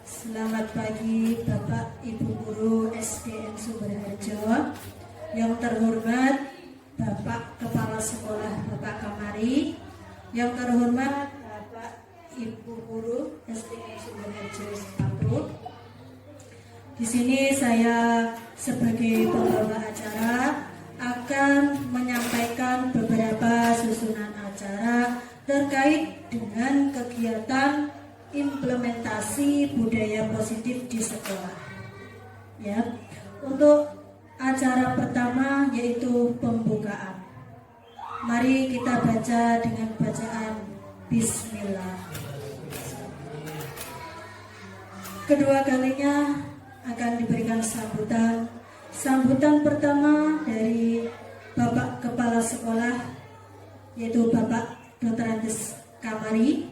Selamat pagi Bapak Ibu Guru SDN Sumberharjo. Yang terhormat Bapak Kepala Sekolah Bapak Kamari. Yang terhormat Bapak Ibu Guru SDN Sumberharjo 1. Di sini saya sebagai pembawa acara akan menyampaikan beberapa susunan acara terkait dengan kegiatan implementasi budaya positif di sekolah. Ya, untuk acara pertama yaitu pembukaan. Mari kita baca dengan bacaan Bismillah. Kedua kalinya akan diberikan sambutan. Sambutan pertama dari Bapak Kepala Sekolah yaitu Bapak Dr. Andes Kamari.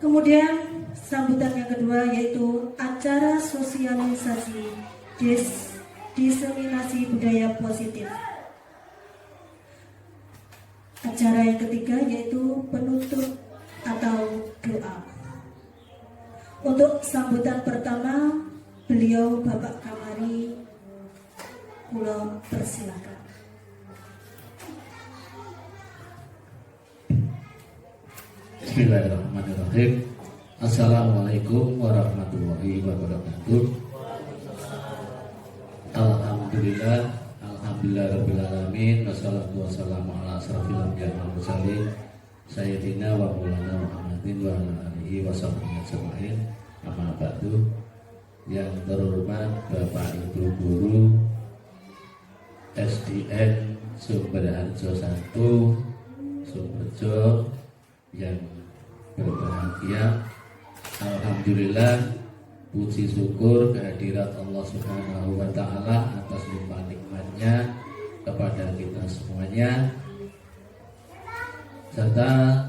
Kemudian sambutan yang kedua yaitu acara sosialisasi diseminasi budaya positif. Acara yang ketiga yaitu penutup atau doa. Untuk sambutan pertama, beliau Bapak Kamari, kula persilakan. Bismillahirrahmanirrahim. Assalamualaikum warahmatullahi wabarakatuh. Alhamdulillah rabbil alamin, wassalatu wassalamu ala asrofil anbiya'i wal mursalin sayyidina wa maulana Muhammadin wa ala alihi wa sahbihi ajmain. Amma ba'du. Yang terhormat Bapak Ibu Guru SDN Sumberharjo 1 Sumberjo yang berbahagia, alhamdulillah, puji syukur kehadirat Allah Subhanahu wa Ta'ala atas limpah nikmatnya kepada kita semuanya, serta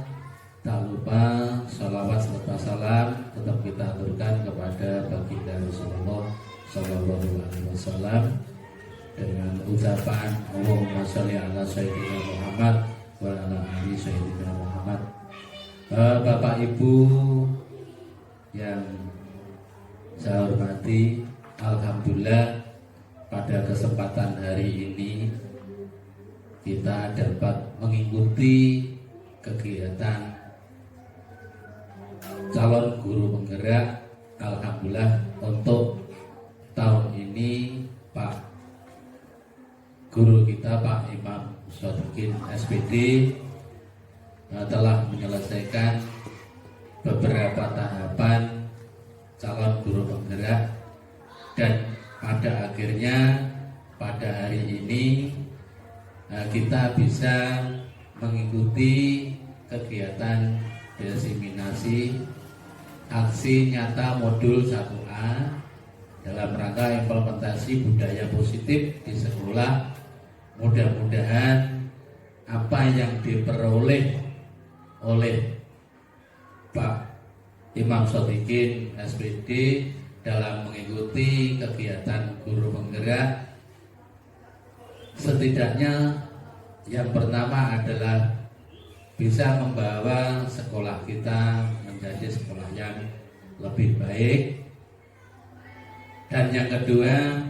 tak lupa salawat serta salam tetap kita aturkan kepada baginda Rasulullah Sallallahu Alaihi Wasallam dengan ucapan Allahumma sholli ala sayyidina Muhammad wa ala ali sayyidina Muhammad. Bapak Ibu yang saya hormati, alhamdulillah pada kesempatan hari ini kita dapat mengikuti kegiatan calon guru penggerak. Alhamdulillah untuk tahun ini Pak Guru kita Pak Imam Sodikin SPD telah menyelesaikan beberapa tahapan calon guru penggerak, dan pada akhirnya pada hari ini kita bisa mengikuti kegiatan diseminasi aksi nyata modul 1A dalam rangka implementasi budaya positif di sekolah. Mudah-mudahan apa yang diperoleh oleh Pak Imam Sodikin SPD dalam mengikuti kegiatan guru penggerak, setidaknya yang pertama adalah bisa membawa sekolah kita menjadi sekolah yang lebih baik, dan yang kedua,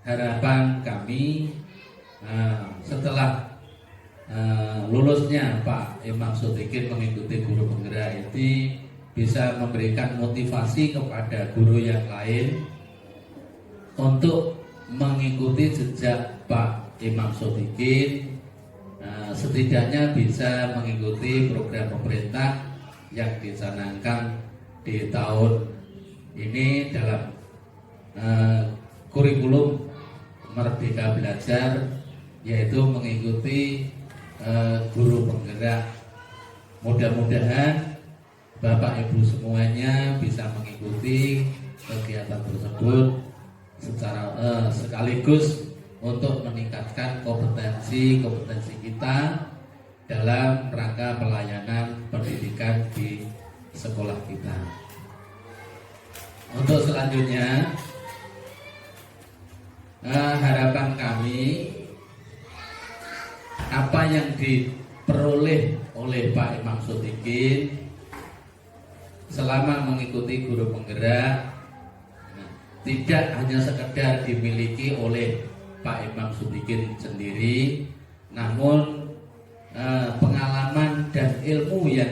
harapan kami setelah lulusnya Pak Imam Sodikin mengikuti guru penggerak ini bisa memberikan motivasi kepada guru yang lain untuk mengikuti jejak Pak Imam Sodikin, setidaknya bisa mengikuti program pemerintah yang dicanangkan di tahun ini dalam kurikulum Merdeka Belajar, yaitu mengikuti guru penggerak. Mudah-mudahan Bapak Ibu semuanya bisa mengikuti kegiatan tersebut secara sekaligus untuk meningkatkan kompetensi kita dalam rangka pelayanan pendidikan di sekolah kita. Untuk selanjutnya, harapan kami apa yang diperoleh oleh Pak Imam Sotikin selama mengikuti guru penggerak tidak hanya sekedar dimiliki oleh Pak Imam Sotikin sendiri, namun pengalaman dan ilmu yang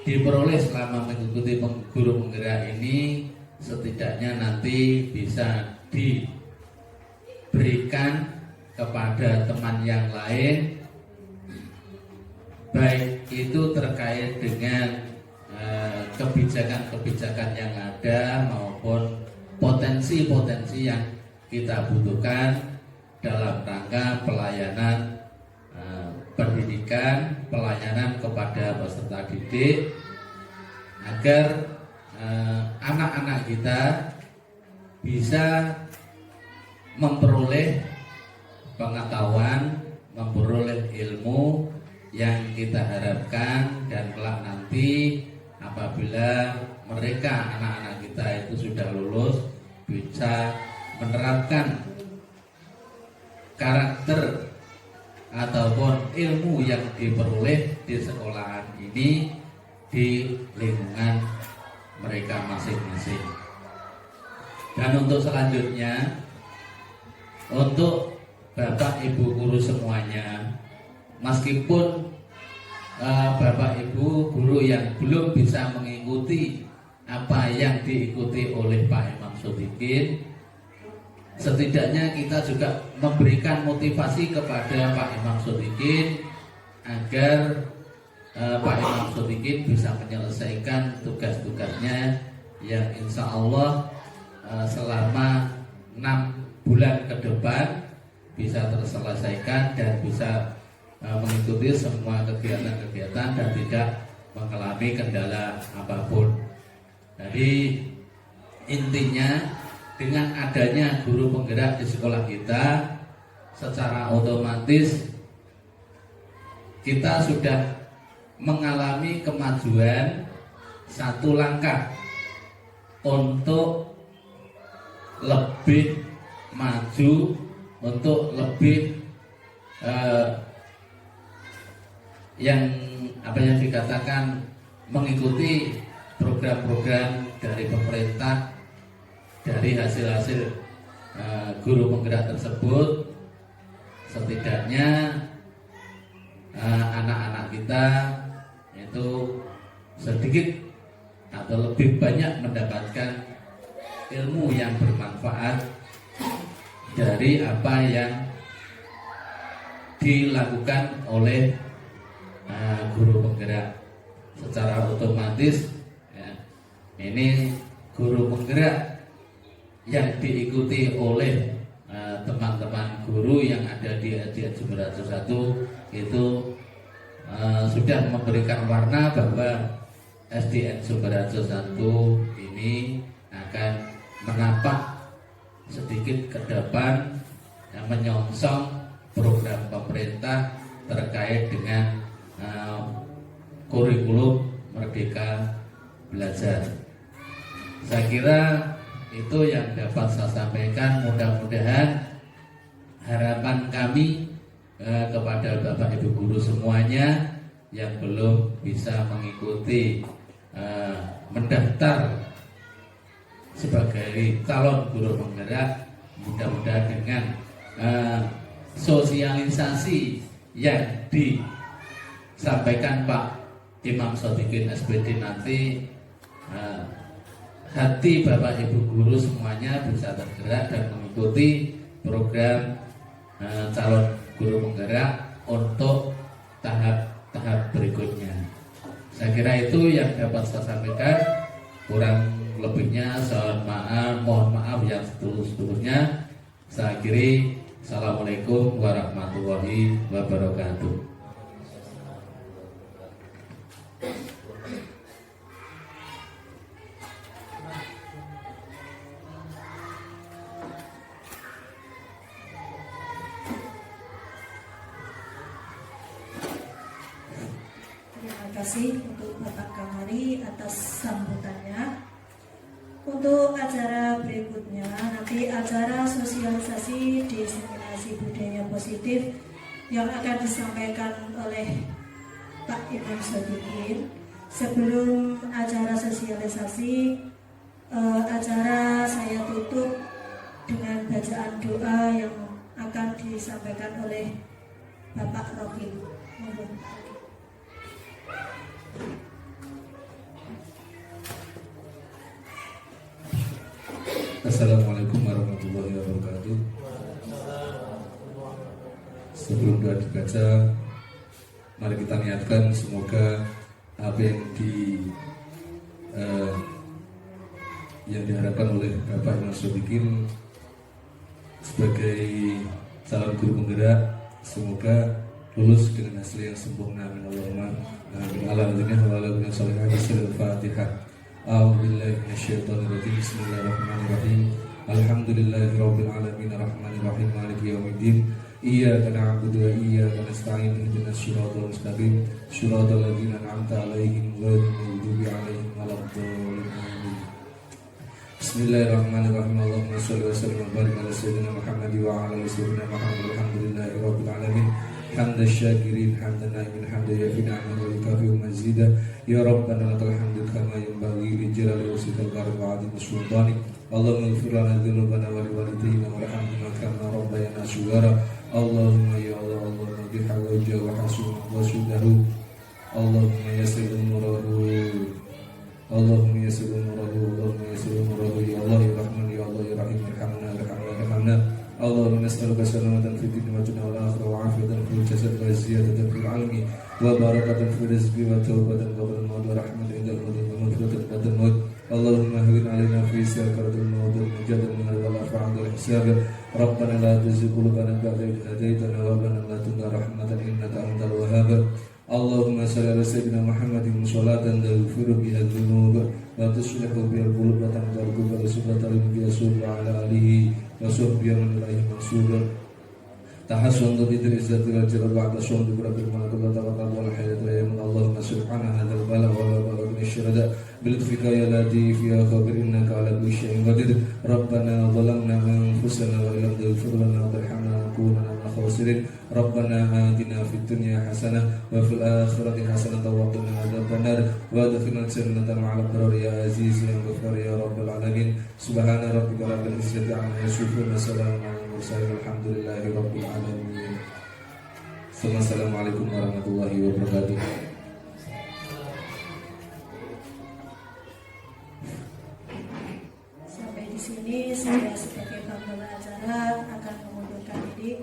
diperoleh selama mengikuti guru penggerak ini setidaknya nanti bisa diberikan kepada teman yang lain, baik itu terkait dengan kebijakan-kebijakan yang ada maupun potensi-potensi yang kita butuhkan dalam rangka pelayanan pendidikan, pelayanan kepada peserta didik, agar anak-anak kita bisa memperoleh pengetahuan, memperoleh ilmu yang kita harapkan, dan kelak nanti apabila mereka, anak-anak kita itu sudah lulus, bisa menerapkan karakter ataupun ilmu yang diperoleh di sekolahan ini di lingkungan mereka masing-masing. Dan untuk selanjutnya, untuk Bapak Ibu guru semuanya, meskipun Bapak Ibu guru yang belum bisa mengikuti apa yang diikuti oleh Pak Imam Sotikin, setidaknya kita juga memberikan motivasi kepada Pak Imam Sotikin agar Pak Imam Sotikin bisa menyelesaikan tugas-tugasnya yang insya Allah selama 6 bulan ke depan bisa terselesaikan dan bisa mengikuti semua kegiatan-kegiatan dan tidak mengalami kendala apapun. Jadi intinya dengan adanya guru penggerak di sekolah kita, secara otomatis kita sudah mengalami kemajuan satu langkah untuk lebih maju, untuk lebih yang dikatakan mengikuti program-program dari pemerintah, dari hasil-hasil guru penggerak tersebut. Setidaknya anak-anak kita itu sedikit atau lebih banyak mendapatkan ilmu yang bermanfaat dari apa yang dilakukan oleh guru penggerak. Secara otomatis ya, ini guru penggerak yang diikuti oleh teman-teman guru yang ada di SDN Sumber Harjo 1 itu sudah memberikan warna bahwa SDN Sumber Harjo 1 ini akan menapak sedikit ke depan yang menyongsong program pemerintah terkait dengan kurikulum Merdeka Belajar. Saya kira itu yang dapat saya sampaikan. Mudah-mudahan harapan kami kepada Bapak Ibu guru semuanya yang belum bisa mengikuti mendaftar sebagai calon guru penggerak, mudah-mudahan dengan sosialisasi yang disampaikan Pak Imam Sotikin SPD nanti, hati Bapak Ibu guru semuanya bisa tergerak dan mengikuti program calon guru penggerak untuk tahap-tahap berikutnya. Saya kira itu yang dapat saya sampaikan. Kurang lebihnya mohon maaf yang setulus-tulusnya. Saya akhiri. Assalamualaikum warahmatullahi wabarakatuh. Terima kasih untuk Bapak Kamari atas sambutannya. Untuk acara berikutnya, nanti acara sosialisasi diseminasi budaya positif yang akan disampaikan oleh Pak Imam Sodikin. Sebelum acara sosialisasi, acara saya tutup dengan bacaan doa yang akan disampaikan oleh Bapak Rohim. Assalamualaikum warahmatullahi wabarakatuh. Sebelum doa dibaca, mari kita niatkan semoga apa yang diharapkan oleh Bapak Imam Sodikin sebagai calon guru penggerak, semoga lulus dengan hasil yang sempurna. Amin Allahumma amin. Al-Fatihah. A'udzubillahi minasyaitonirrajim. Bismillahirrahmanirrahim. Alhamdulillahirabbil alamin arrahmanir rahim maliki yaumiddin. Iyyaka na'budu wa iyyaka nasta'in ihdinas siratal mustaqim siratal ladzina an'amta 'alaihim ghairil maghdubi 'alaihim waladdallin. Bismillahirrahmanirrahim. Allahumma shalli wa sallim wa barik ala sayyidina Muhammad wa ala ali sayyidina Muhammad. Alhamdulillahirabbil alamin. Hamdan syakirin, hamdan naimin, hamdan yafi ni'man wa yukafi mazida. Ya Rabbana lakal hamdu kama yanbaghi li jalali wajhikal karim wa 'azimi sultanik. Allahumma ighfir lana dzunubana wa li walidayna warhamna kama rabbayana shighara. Allahumma ya Allah, Allahumma bihawaija wa hasuna wa sudahu. Allahumma yassir umurahu. Allahumma yassir umurahu. Allahumma yassir umurahu. Ya Allah ya Rahman ya Allah ya Rahim, irhamna. Allahumma nas'aluka salamatan fid dunya wa wal akhirah wa 'afiyatan fil jasad wa ziyadatan fil 'ilmi wa barakatan fil rizqi wa tawbatan qabla al-maut wa rahmatan indal maut wa maghfiratan ba'da al-maut. Allahumma hawwin 'alaina fi sakaratil maut wa mujadan min al-bala fa'al hisab. Rabbana la tuzigh qulubana ba'da idh hadaytana wa hab lana min ladunka rahmatan innaka antal wahhab. Allahumma shalli ala sayyidina Muhammadin sholatan taghfiru biha dzunub wa tuslihu biha al-qulub wa tanqalbu bi subhatal biha ala alihi wa sahbihi man ilaihi mansub. Tahassun bi izzati wal jalal ba'da syuhud bi rabbil malaikati wa tawakkal wal hayat wa yamin. Allahumma subhana hadzal bala wa la bala min syurada bil lutfika ya latif ya khabir innaka ala kulli syai'in qadir. Rabbana zalamna anfusana wa illam taghfir lana wa tarhamna lanakunanna minal khasirin. Rabbana atina fid dunya hasanah wa fil akhirati hasanah wa qina adzabannar wa adkhilna jannata ma'al abrar ya aziz ya ghafar ya rabbal alamin. Subhana rabbika rabbil izzati amma yasifun wa salamun alal mursalin walhamdulillahi rabbil alamin. Assalamualaikum warahmatullahi wabarakatuh. Sampai di sini saya sebagai pembawa acara akan mengundurkan diri.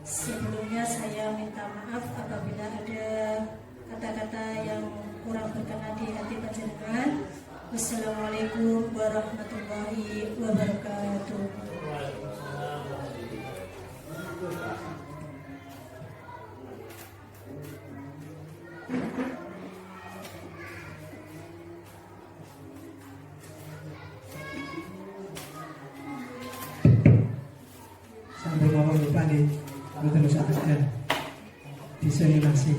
Sebelumnya saya minta maaf apabila ada kata-kata yang kurang berkenan di hati panjenengan. Wassalamualaikum warahmatullahi wabarakatuh. Sampai ngomong lupa nih, bukan usahakan diseminasi.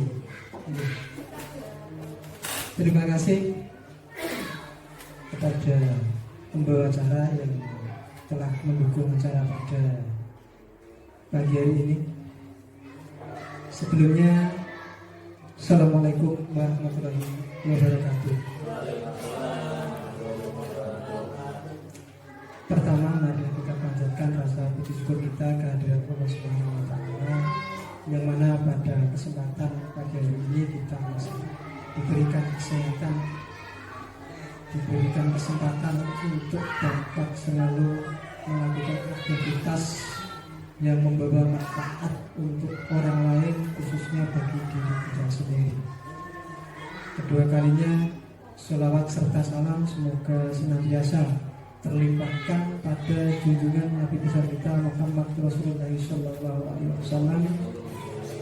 Terima kasih kepada pembawa acara yang telah mendukung acara pada pagi hari ini. Sebelumnya, Assalamualaikum warahmatullahi wabarakatuh. Pertama, mari kita panjatkan rasa puji syukur kita kehadirat Allah Subhanahu wa Ta'ala, yang mana pada kesempatan pagi hari ini kita masih diberikan kesehatan, diberikan kesempatan untuk dapat selalu melakukan aktivitas yang membawa manfaat untuk orang lain, khususnya bagi diri kita sendiri. Kedua kalinya, sholawat serta salam semoga senantiasa terlimpahkan pada junjungan Nabi besar kita Muhammad Rasulullah SAW,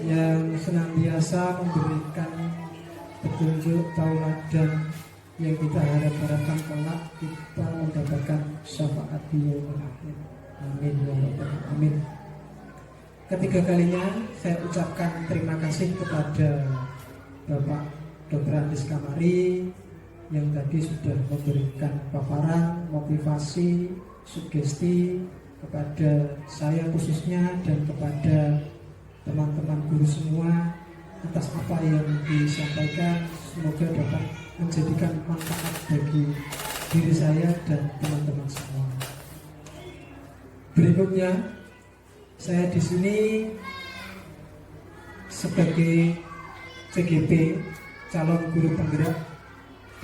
yang senantiasa memberikan petunjuk tauladan yang kita harapkan kelak kita mendapatkan syafaat di yaumil akhir. Amin ya rabbal alamin. Ketiga kalinya saya ucapkan terima kasih kepada Bapak Dr. Andis Kamari yang tadi sudah memberikan paparan, motivasi, sugesti kepada saya khususnya dan kepada teman-teman guru semua atas apa yang disampaikan. Semoga dapat menjadikan manfaat bagi diri saya dan teman-teman semua. Berikutnya, saya di sini sebagai CGP, calon guru penggerak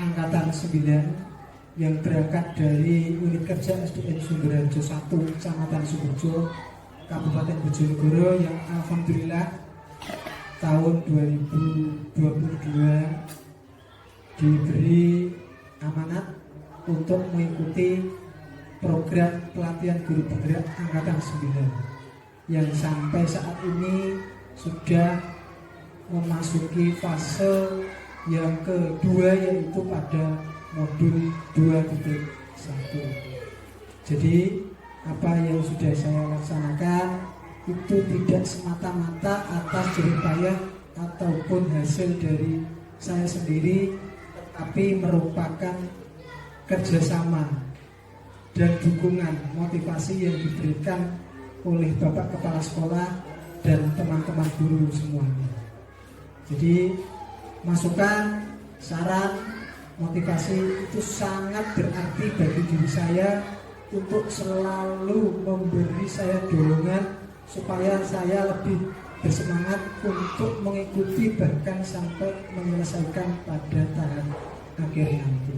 angkatan 9 yang berangkat dari unit kerja SDN Sumberharjo 1, Kecamatan Sukoharjo, Kabupaten Bojonegoro, yang alhamdulillah tahun 2022 diberi amanat untuk mengikuti program pelatihan guru penggerak angkatan 9 yang sampai saat ini sudah memasuki fase yang kedua, yaitu pada modul 2.1. Jadi apa yang sudah saya laksanakan itu tidak semata-mata atas jerih payah ataupun hasil dari saya sendiri, tapi merupakan kerjasama dan dukungan motivasi yang diberikan oleh Bapak Kepala Sekolah dan teman-teman guru semuanya. Jadi masukan, saran, motivasi itu sangat berarti bagi diri saya untuk selalu memberi saya dorongan supaya saya lebih bersemangat untuk mengikuti bahkan sampai menyelesaikan pada tahap akhir nanti.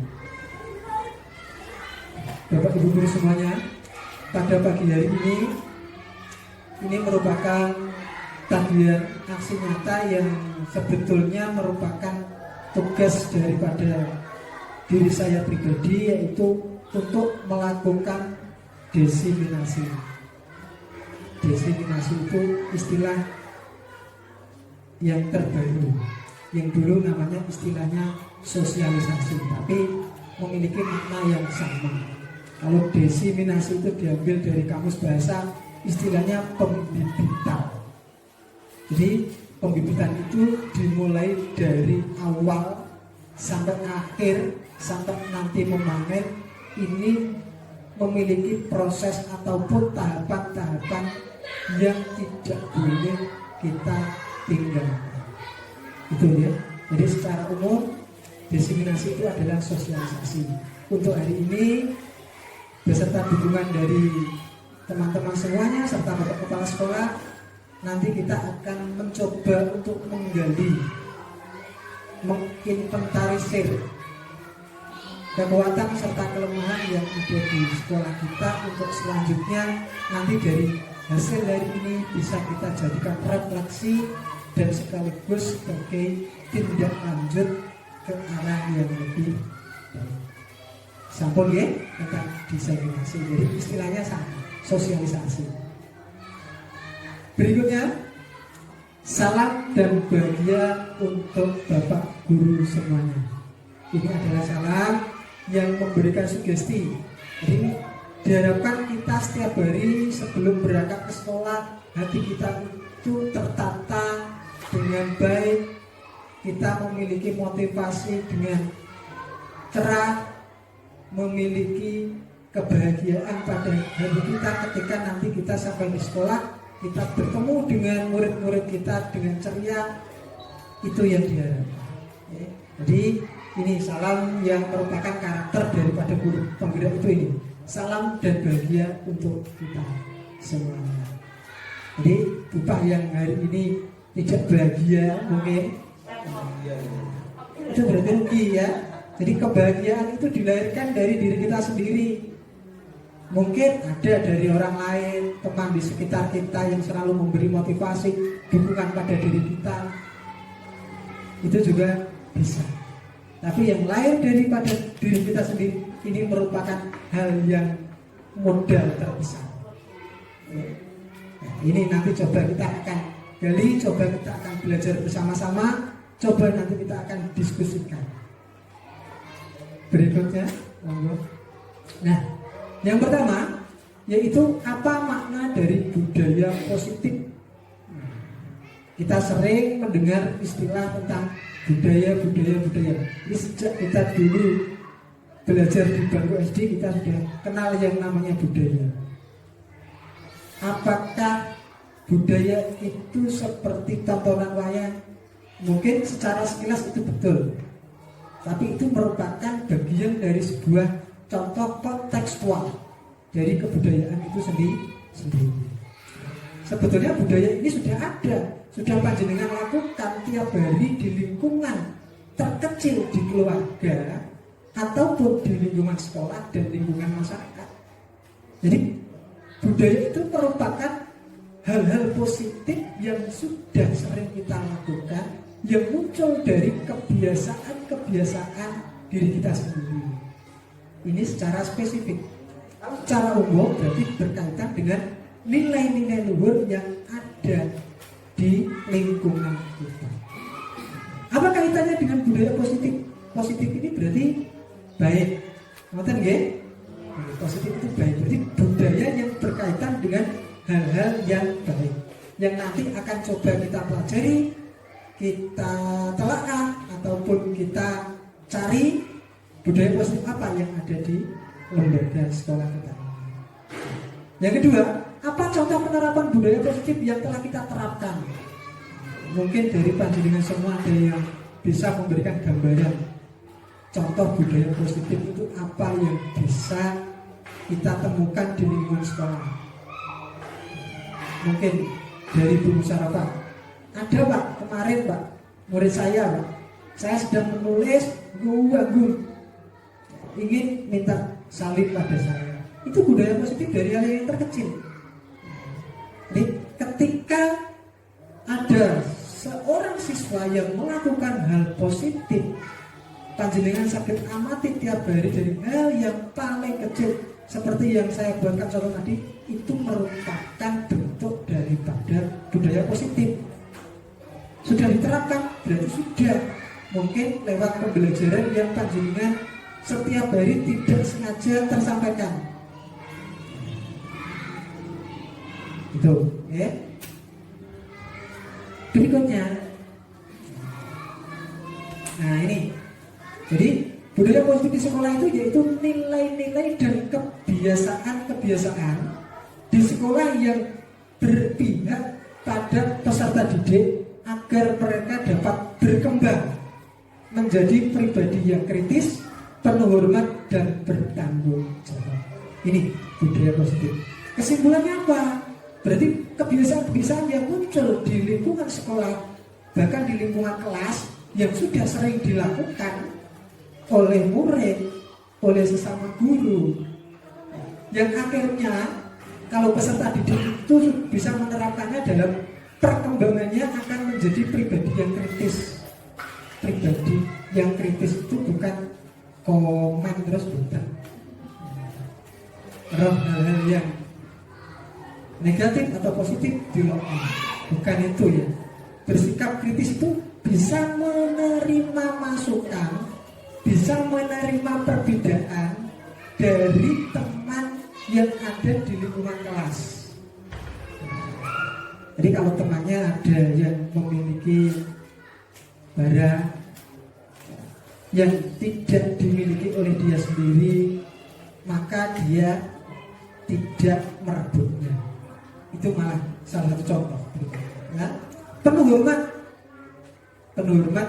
Bapak Ibu guru semuanya, pada pagi hari ini merupakan tagihan aksi nyata yang sebetulnya merupakan tugas daripada diri saya pribadi, yaitu untuk melakukan desiminasi. Desiminasi itu istilah yang terbaru, yang dulu namanya istilahnya sosialisasi, tapi memiliki makna yang sama. Kalau desiminasi itu diambil dari kamus bahasa, istilahnya pembibitan. Jadi pembibitan itu dimulai dari awal sampai akhir, sampai nanti memanen. Ini memiliki proses ataupun tahapan-tahapan yang tidak boleh kita tinggalkan. Itu ya. Jadi secara umum desiminasi itu adalah sosialisasi. Untuk hari ini beserta dukungan dari teman-teman semuanya serta Bapak Kepala Sekolah, nanti kita akan mencoba untuk menggali, menginventarisir kekuatan serta kelemahan yang ada di sekolah kita, untuk selanjutnya nanti dari hasil dari ini bisa kita jadikan refleksi dan sekaligus sebagai tindak lanjut ke arah yang lebih baik. Sampun ya tentang desiminasi. Jadi istilahnya sama, sosialisasi. Berikutnya, salam dan bahagia untuk Bapak Guru semuanya. Ini adalah salam yang memberikan sugesti. Jadi diharapkan kita setiap hari sebelum berangkat ke sekolah, hati kita itu tertata dengan baik, kita memiliki motivasi dengan cerah, memiliki kebahagiaan pada hari kita ketika nanti kita sampai di sekolah, kita bertemu dengan murid-murid kita dengan ceria. Itu yang diharapkan. Jadi ini salam yang merupakan karakter daripada guru penggerak itu ini. Salam dan bahagia untuk kita semuanya. Jadi upah yang hari ini tidak bahagia mungkin itu berarti rugi ya. Jadi kebahagiaan itu dilahirkan dari diri kita sendiri. Mungkin ada dari orang lain, teman di sekitar kita yang selalu memberi motivasi, dukungan pada diri kita. Itu juga bisa. Tapi yang lain daripada diri kita sendiri, ini merupakan hal yang modal terbesar. Nah, ini nanti coba kita akan gali, coba kita akan belajar bersama-sama, coba nanti kita akan diskusikan. Berikutnya, nah, yang pertama yaitu apa makna dari budaya positif. Kita sering mendengar istilah tentang budaya. Ini sejak kita dulu belajar di bangku SD, kita sudah kenal yang namanya budaya. Apakah budaya itu seperti tontonan wayang? Mungkin secara sekilas itu betul, tapi itu merupakan bagian dari sebuah contoh kontekstual dari kebudayaan itu sendiri. Sebetulnya budaya ini sudah ada, sudah panjenengan lakukan tiap hari di lingkungan terkecil di keluarga ataupun di lingkungan sekolah dan lingkungan masyarakat. Jadi budaya itu merupakan hal-hal positif yang sudah sering kita lakukan, yang muncul dari kebiasaan-kebiasaan diri kita sendiri. Ini secara spesifik. Kalau secara umum berarti berkaitan dengan nilai-nilai luhur yang ada di lingkungan kita. Apa kaitannya dengan budaya positif? Positif ini berarti baik. Ngerti nggih? Positif itu baik. Berarti budaya yang berkaitan dengan hal-hal yang baik, yang nanti akan coba kita pelajari, kita telaah ataupun kita cari budaya positif apa yang ada di lembaga sekolah kita. Yang kedua, apa contoh penerapan budaya positif yang telah kita terapkan? Mungkin dari panjenengan semua ada yang bisa memberikan gambaran contoh budaya positif itu apa yang bisa kita temukan di lingkungan sekolah. Mungkin dari Bu Musarafah. Ada Pak, kemarin Pak, murid saya Pak, saya sedang menulis guru ingin minta salib pada saya. Itu budaya positif dari hal yang terkecil. Jadi ketika ada seorang siswa yang melakukan hal positif, panjenengan sakit amati tiap hari dari hal yang paling kecil seperti yang saya buatkan contoh tadi, itu merupakan bentuk daripada budaya positif. Sudah diterapkan, berarti sudah mungkin lewat pembelajaran yang panjenengan setiap hari tidak sengaja tersampaikan. Itu, ya. Berikutnya, nah ini, jadi budaya positif di sekolah itu yaitu nilai-nilai dan kebiasaan-kebiasaan di sekolah yang berpihak pada peserta didik agar mereka dapat berkembang menjadi pribadi yang kritis, penuh hormat dan bertanggung jawab. Ini budaya positif. Kesimpulannya apa? Berarti kebiasaan-kebiasaan yang muncul di lingkungan sekolah, bahkan di lingkungan kelas yang sudah sering dilakukan oleh murid, oleh sesama guru, yang akhirnya kalau peserta didik itu bisa menerapkannya dalam perkembangannya akan menjadi pribadi yang kritis. Pribadi yang kritis itu bukan komen terus, bukan roh hal-hal yang negatif atau positif dilakukan, bukan itu ya. Bersikap kritis itu bisa menerima masukan, bisa menerima perbedaan dari teman yang ada di lingkungan kelas. Jadi kalau temannya ada yang memiliki barang yang tidak dimiliki oleh dia sendiri, maka dia tidak merebutnya. Itu malah salah satu contoh. Ya. Penuh hormat. Penuh hormat.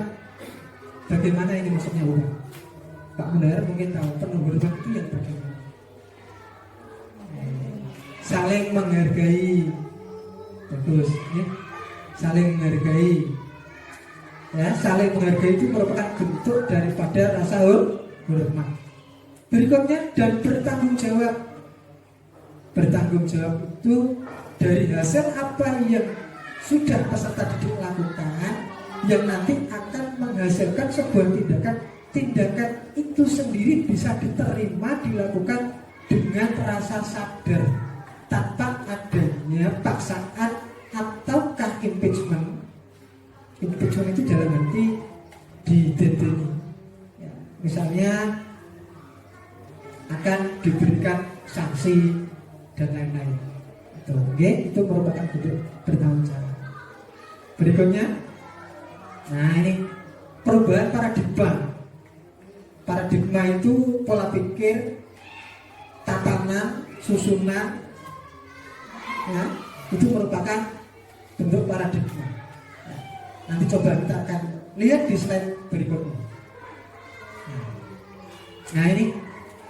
Bagaimana ini maksudnya Bapak? Pak Mundar mungkin tahu penuh hormat itu yang bagaimana? Saling menghargai. Bagus, ya. Saling menghargai. Ya, saling menghargai itu merupakan bentuk daripada rasa hormat. Berikutnya, dan bertanggung jawab. Bertanggung jawab itu dari hasil apa yang sudah peserta didik lakukan, yang nanti akan menghasilkan sebuah tindakan itu sendiri bisa diterima, dilakukan dengan rasa sadar tanpa adanya paksaan ataukah impeachment. Impeachment itu dalam arti didedengi, ya, misalnya akan diberikan sanksi dan lain-lain. Itu merupakan bentuk bertanggung jawab. Berikutnya, nah ini perubahan paradigma. Paradigma itu pola pikir, tatanan, susunan, ya, itu merupakan bentuk paradigma. Nanti coba kita akan lihat di slide berikutnya. Nah ini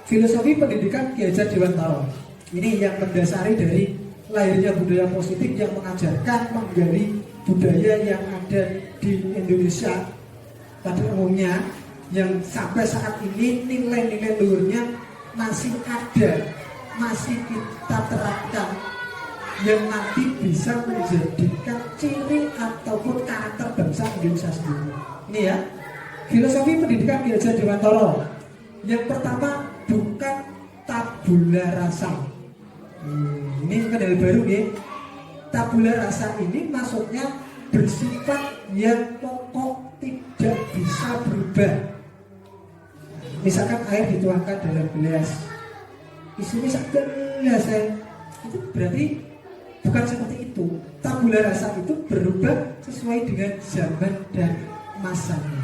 filosofi pendidikan Ki Hajar Dewantara. Ini yang mendasari dari lahirnya budaya positif yang mengajarkan menggali budaya yang ada di Indonesia pada umumnya, yang sampai saat ini nilai-nilai luhurnya masih ada, masih kita terapkan, yang nanti bisa menjadikan ciri ataupun karakter bangsa Indonesia sendiri. Ini ya, filosofi pendidikan Ki Hajar Dewantara. Yang pertama, bukan tabula rasa. Ini kan hal baru ya. Tabula rasa ini maksudnya bersifat yang pokok, tidak bisa berubah. Misalkan air dituangkan dalam gelas, isinya satu gelas, itu berarti bukan seperti itu. Tabula rasa itu berubah sesuai dengan zaman dan masanya.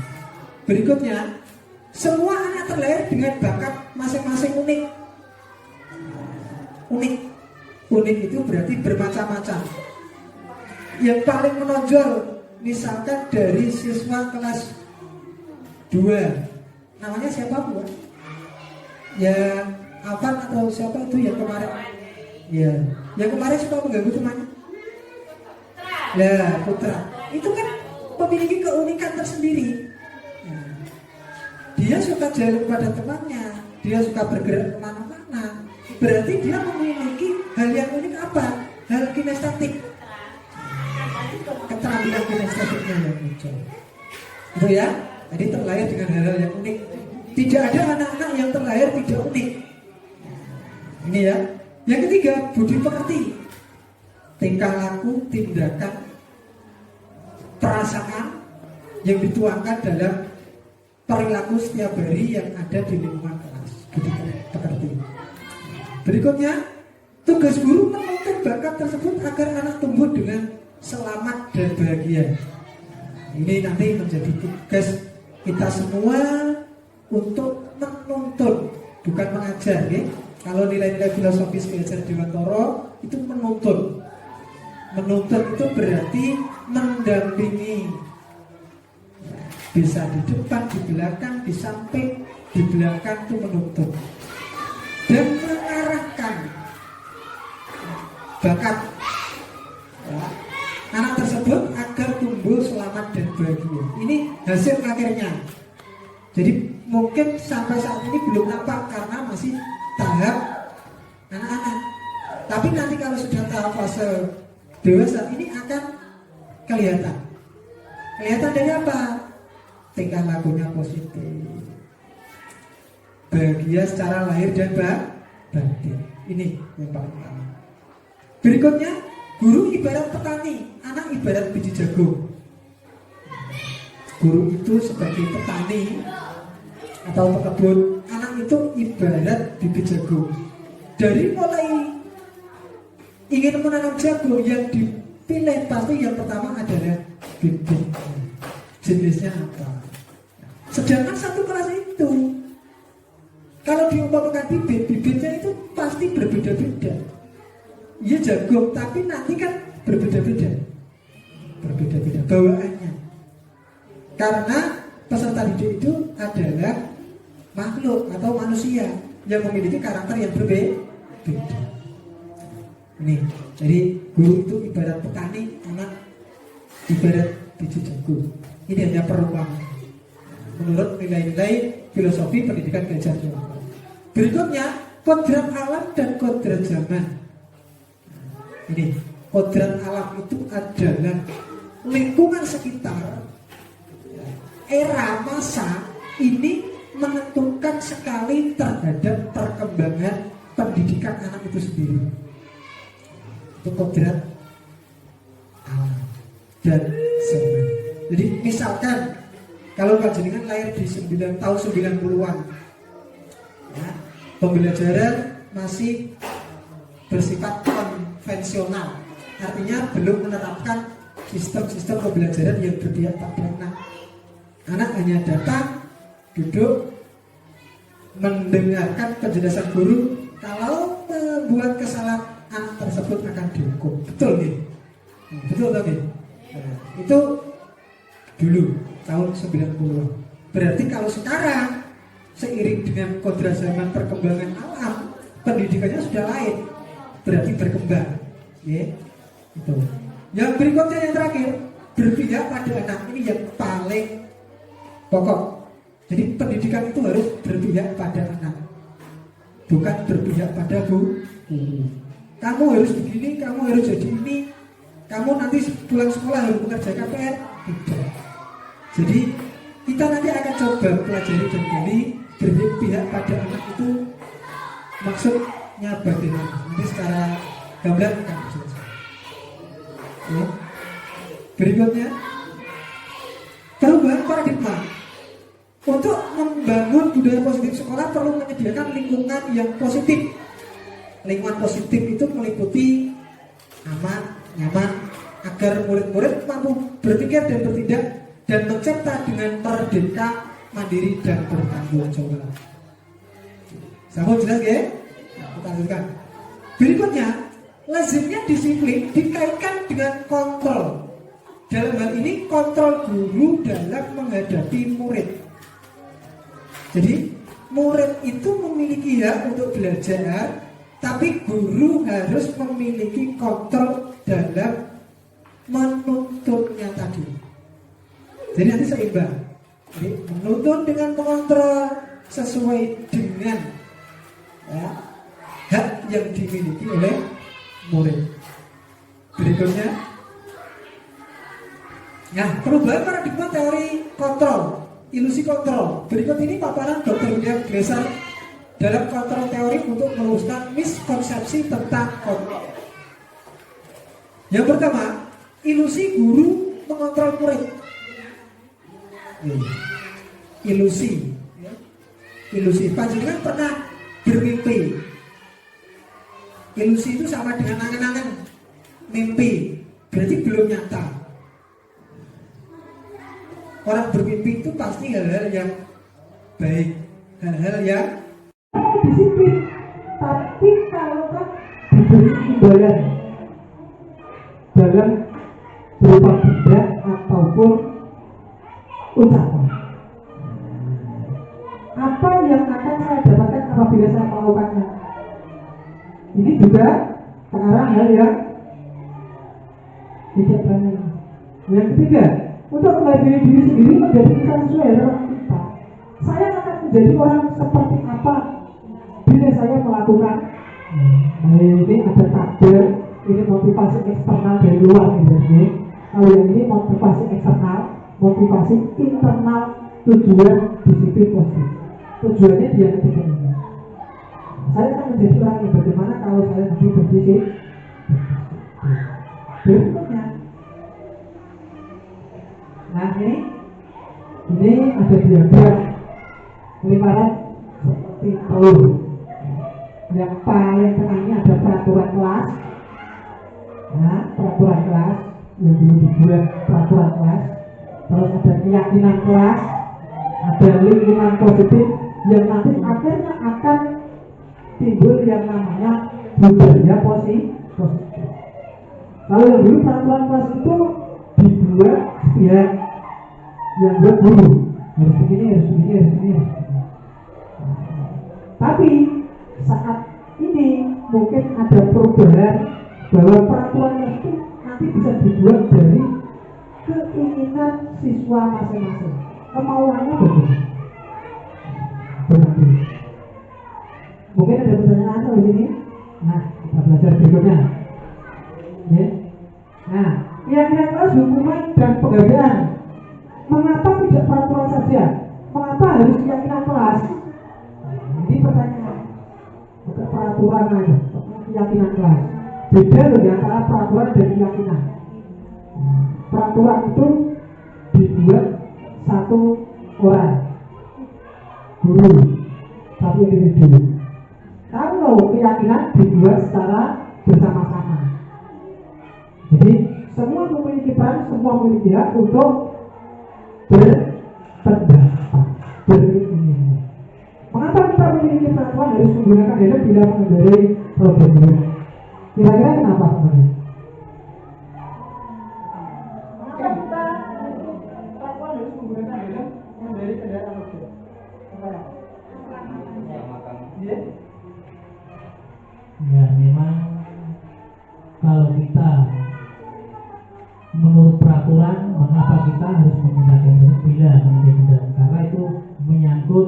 Berikutnya, semua anak terlahir dengan bakat masing-masing unik. Unik itu berarti bermacam-macam. Yang paling menonjol misalkan dari siswa kelas 2, namanya siapa Bu? Ya Afan atau siapa itu yang kemarin? Ya, yang kemarin suka mengganggu temannya. Nah, Putra itu kan memiliki keunikan tersendiri. Dia suka jalan pada temannya, dia suka bergerak kemana-mana. Berarti dia memiliki hal yang unik apa? Hal kinestetik. Keterampilan kinestetiknya yang muncul. Itu ya, jadi terlahir dengan hal-hal yang unik. Tidak ada anak-anak yang terlahir tidak unik. Ini ya. Yang ketiga, budi pekerti. Tingkah laku, tindakan, perasaan yang dituangkan dalam perilaku setiap hari yang ada di lingkungan kelas. Budi pekerti. Berikutnya, tugas guru menuntut bakat tersebut agar anak tumbuh dengan selamat dan bahagia. Ini nanti menjadi tugas kita semua untuk menuntut, bukan mengajar ya. Kalau nilai-nilai filosofis Ki Hajar Dewantara itu menuntut. Menuntut itu berarti mendampingi. Bisa di depan, di belakang, di samping, di belakang itu menuntut. Dan mengarahkan bakat ya, anak tersebut agar tumbuh selamat dan bahagia. Ini hasil akhirnya. Jadi mungkin sampai saat ini belum nampak karena masih tahap anak-anak. Tapi nanti kalau sudah tahap fase dewasa ini akan kelihatan. Kelihatan dari apa? Tingkah lakunya positif, bahagia secara lahir dan batin. Ini yang paling utama. Berikutnya, guru ibarat petani, anak ibarat biji jagung. Guru itu sebagai petani atau pekebun, anak itu ibarat bibit jagung. Dari mulai ingin menanam jagung, yang dipilih pasti yang pertama adalah bibit. Jenisnya apa? Sedangkan satu kelas itu, kalau diumpamakan bibitnya itu pasti berbeda-beda. Iya jagung, tapi nanti kan berbeda-beda bawaannya. Karena peserta didik itu adalah makhluk atau manusia yang memiliki karakter yang berbeda. Ini, jadi guru itu ibarat petani, anak ibarat biji jagung. Ini hanya perumpamaan menurut nilai-nilai filosofi pendidikan Ki Hajar Dewantara. Berikutnya, kodrat alam dan kodrat zaman. Ini, kodrat alam itu adalah lingkungan sekitar, era masa ini menentukan sekali terhadap perkembangan pendidikan anak itu sendiri. Itu kodrat alam dan zaman. Jadi misalkan kalau panjenengan lahir di tahun 90-an ya, pembelajaran masih bersifat konvensional, artinya belum menerapkan sistem-sistem pembelajaran yang berpihak pada anak. Anak hanya datang, duduk, mendengarkan penjelasan guru. Kalau membuat kesalahan, anak tersebut akan dihukum. Betul nih? Betul tadi? Nah, itu dulu tahun 90. Berarti kalau sekarang seiring dengan kodrat zaman perkembangan alam, pendidikannya sudah lain, berarti berkembang, ya. Itu. Yang berikutnya yang terakhir, berpihak pada anak, ini yang paling pokok. Jadi pendidikan itu harus berpihak pada anak, bukan berpihak pada guru. Kamu harus begini, kamu harus jadi ini, kamu nanti pulang sekolah harus mengerjakan PR. Tidak. Jadi kita nanti akan coba pelajari dan gali berpihak pada anak itu maksudnya bagaimana. Nanti secara gamblang akan dijelaskan. Ya. Berikutnya, perubahan paradigma. Untuk membangun budaya positif sekolah perlu menyediakan lingkungan yang positif. Lingkungan positif itu meliputi aman, nyaman, agar murid-murid mampu berpikir dan bertindak dan mencerta dengan merdeka, mandiri dan bertanggung jawab. Sama jelas ya? Kita lanjutkan. Berikutnya, lazimnya disiplin dikaitkan dengan kontrol. Dalam hal ini kontrol guru dalam menghadapi murid. Jadi murid itu memiliki hak untuk belajar, tapi guru harus memiliki kontrol dalam menuntutnya tadi. Jadi nanti seimbang. Jadi menuntut dengan mengontrol sesuai dengan ya, hak yang dimiliki oleh murid. Berikutnya, nah, perubahan paradigma teori kontrol, ilusi kontrol. Berikut ini paparan Dr. William Glasser dalam kontrol teori untuk meluruskan miskonsepsi tentang kontrol. Yang pertama, ilusi guru mengontrol murid. Ilusi, ilusi. Panjenengan pernah bermimpi? Ilusi itu sama dengan angan-angan, mimpi. Berarti belum nyata. Orang bermimpi itu pasti hal-hal yang baik, hal-hal yang disiplin. Tapi kalau kan diberi imbalan dalam berupa benda ataupun ucapan, apa yang akan saya dapatkan apabila saya melakukannya? Ini juga sekarang hal yang tidak berani. Yang ketiga, untuk menghargai diri sendiri menjadi kita sesuai dengan kita. Saya akan menjadi orang seperti apa bila saya melakukan. Ini ada takdir, ini motivasi eksternal dari luar ini. Kalau yang ini motivasi eksternal, motivasi internal, tujuan disiplin positif. Tujuannya dia ketika ini. Saya akan menjadi orang yang bagaimana kalau saya nanti berdisiplin. Berikutnya, nah ini ada diagram lingkaran seperti telur. Yang paling tengah ini ada peraturan kelas. Nah, peraturan kelas yang dulu dibuat peraturan kelas. Terus ada keyakinan kelas, ada lingkungan positif yang nanti akhirnya akan timbul yang namanya budaya positif. Kalau yang dulu peraturan kelas itu dibuat ya yang buat guru, harus begini, harus begini, harus begini, harus begini. Tapi saat ini mungkin ada perubahan bahwa peraturan itu nanti bisa dibuat dari keinginan siswa masing-masing, kemauannya berbeda. Berarti mungkin ada pertanyaan di sini. Nah, kita belajar berikutnya. Ya. Nah, keyakinan kelas, hukuman dan penghargaan. Mengapa tidak peraturan saja? Mengapa harus keyakinan kelas? Ini pertanyaan. Bukan peraturan aja, keyakinan kelas. Beda loh antara peraturan dan keyakinan. Peraturan itu dibuat satu orang, guru, satu individu. Kalau keyakinan dibuat secara bersama-sama. Jadi semua memiliki peran, semua memiliki hak untuk berpendapat, berpikir. Mengapa kita memiliki peraturan harus menggunakan helm bila mengendarai roda dua? Kira-kira kenapa teman-teman? Mengapa kita Ya. Ya memang kalau kita menurut peraturan, mengapa kita harus menggunakan helm bila mengendarai kendaraan? Karena itu menyangkut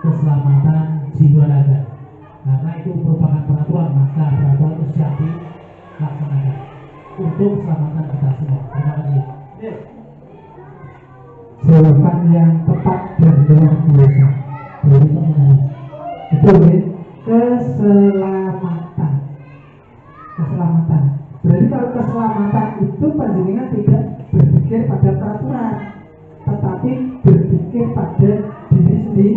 keselamatan jiwa raga. Karena itu merupakan peraturan, maka peraturan itu siap dilaksanakan untuk keselamatan kita semua. Terima kasih. Jawaban yang tepat dan luar biasa dari teman. Betul ya? Keselamatan. Keselamatan. Berarti kalau keselamatan itu panjenengan tidak berpikir pada peraturan, tetapi berpikir pada diri sendiri,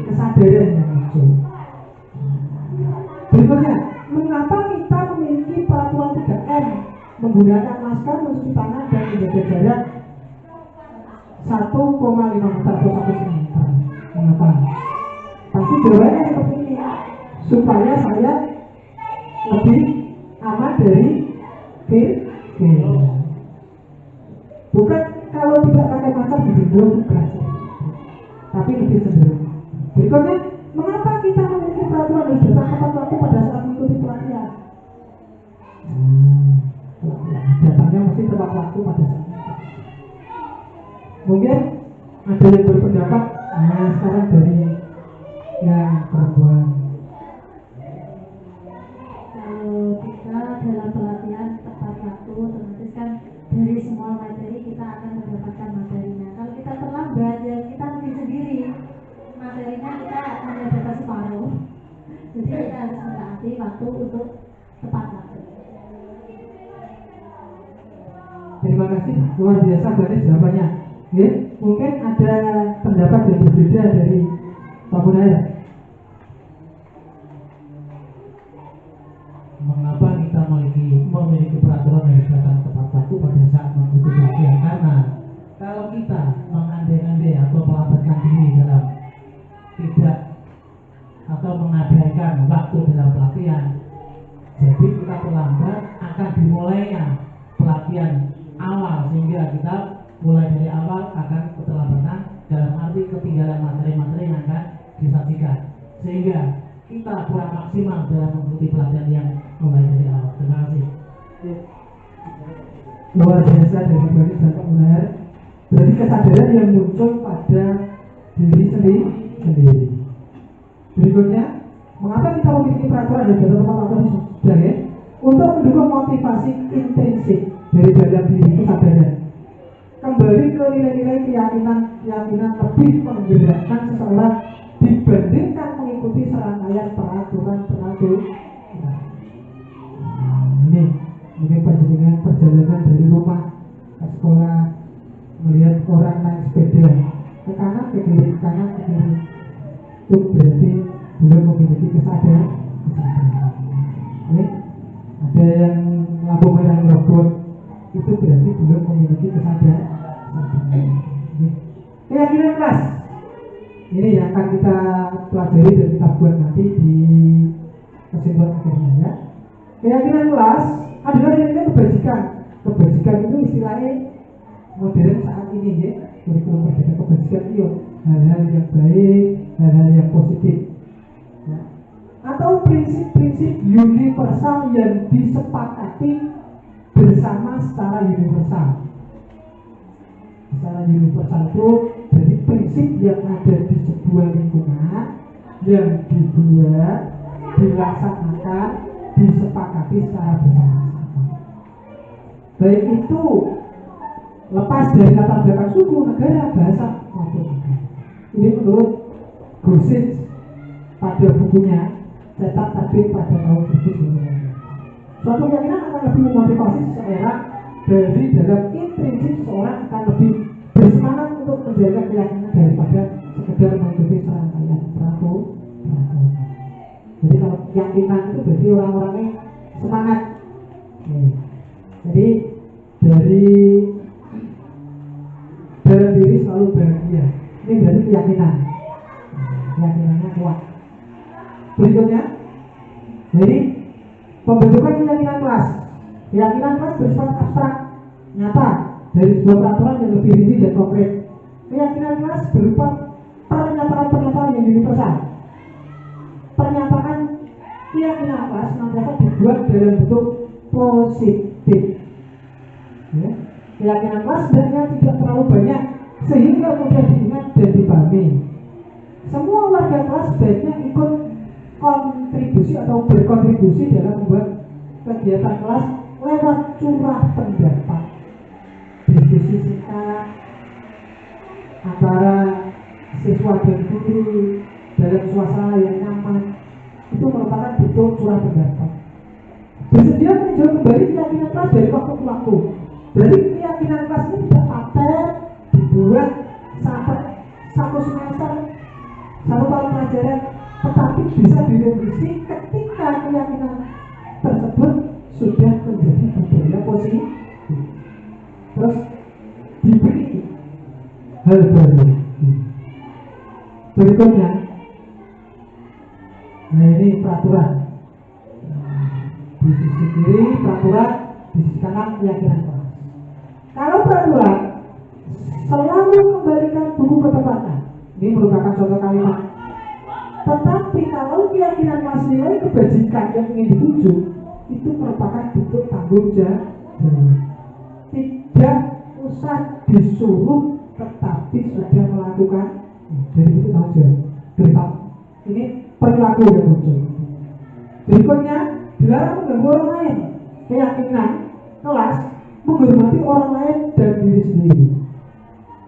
kesadaran yang muncul. Berikutnya, mengapa kita memiliki peraturan 3M menggunakan masker, mencuci tangan dan menjaga jarak 1,5 meter atau 1 meter? Mengapa? Pasti jawabannya seperti ini, supaya saya lebih aman dari virus. Bukan kalau tidak pakai masker dibimbing berhasil, tapi lebih cenderung. Berikutnya, mengapa kita memiliki peraturan harus datang tepat waktu pada saat mengikuti pelatihan? Datangnya mesti tepat waktu pada saat itu. Mungkin ada yang berpendapat, sekarang dari yang perempuan. Kalau kita dalam pelatihan tepat waktu, otomatis kan dari semua materi kita akan mendapatkan materinya. Kalau kita terlambat, ya kita rugi sendiri. Materinya kita hanya dapat separuh. Jadi kita harus mentaati waktu untuk tepat waktu. Terima kasih, luar biasa dari jawabannya. Ya, mungkin ada pendapat yang berbeda dari Pak Munahir. Mengapa kita memiliki peraturan yang datang tepat waktu pada saat mengikuti pelatihan? Karena kalau kita mengandai-andai atau melambatkan diri dalam tidak atau mengabaikan waktu dalam pelatihan, jadi kita terlambat akan dimulainya pelatihan awal, sehingga kita mulai dari awal akan keterlambatan dalam arti ketinggalan materi-materi yang akan disajikan, sehingga kita kurang maksimal dalam mengikuti pelatihan yang mulai dari awal. Terima kasih. Luar biasa dari Baris dan Pak Munahir. Berarti kesadaran yang muncul pada diri sendiri. Berikutnya, mengapa kita memiliki peraturan dan jadwal tepat waktu sudah ya? Untuk mendukung motivasi intrinsik dari dalam diri kesadaran. Kembali ke nilai-nilai keyakinan lebih menggerakkan seseorang dibandingkan mengikuti serangkaian peraturan. Ini mungkin panjenengan perjalanan dari rumah ke sekolah, melihat orang naik sepeda ke kanan ke kiri, itu berarti belum memiliki kesadaran. Ada yang lampu merah robot, itu berarti belum memiliki kesadaran. Keyakinan kelas ini yang akan kita pelajari dan kita buat nanti di kesimpulan akhirnya ya. Keyakinan kelas adalah nilai kebajikan. Kebajikan itu istilahnya modern saat ini ya. Kurikulum merdeka kebajikan itu hal-hal yang baik, hal-hal yang positif ya. Atau prinsip-prinsip universal yang disepakati bersama secara universal. Secara universal itu dari prinsip yang ada di sebuah lingkungan yang dibuat, dilaksanakan, disepakati secara bersama-sama. Baik itu lepas dari latar belakang suku, negara, bahasa maupun negara. Ini menurut Gosich pada bukunya Cetak Terbit pada tahun 2019. Suatu keyakinan akan lebih memotivasi seseorang dari dalam intrinsik seseorang akan lebih bersemangat untuk menjaga keyakinan daripada sekedar mengikuti serangkaian peraturan. Jadi kalau keyakinan itu berarti orang-orangnya semangat. Jadi dari dalam diri selalu bahagia. Ini berarti keyakinan. Keyakinannya kuat. Berikutnya, jadi pembentukan keyakinan kelas. Keyakinan kelas bersifat abstrak, nyata dari sebuah peraturan yang lebih rinci dan konkret. Keyakinan kelas berupa pernyataan-pernyataan universal. Pernyataan keyakinan kelas senantiasa dibuat dalam bentuk positif. Ya. Keyakinan kelas sebenarnya tidak terlalu banyak sehingga mudah diingat dan dipahami. Semua warga kelas sebaiknya ikut kontribusi atau berkontribusi dalam membuat kegiatan kelas lewat curah pendapat, diskusi singkat antara siswa dan guru dalam suasana yang nyaman. Itu merupakan bentuk curah pendapat. Bersedia meninjau kembali keyakinan kelas dari waktu ke waktu. Jadi keyakinan kelas ini tidak paten dibuat sampai satu semester, satu tahun pelajaran, tetapi bisa direvisi ketika keyakinan tersebut sudah menjadi budaya positif. Terus diberi hal baru. Berikutnya, nah ini peraturan. Di sisi kiri peraturan, di sisi kanan keyakinan kelas. Kalau peraturan selalu kembalikan buku ke tempatnya, ini merupakan contoh kalimat. Tetapi kalau keyakinan kelas nilai kebajikan yang ingin dituju, itu merupakan bentuk tanggung jawab. Tidak usah disuruh, tetapi sudah melakukan. Jadi itu tanggung jawab. Beritahu. Ini perilaku yang muncul. Berikutnya, dilarang mengganggu orang lain. Keyakinan kelas menghormati orang lain dan diri sendiri.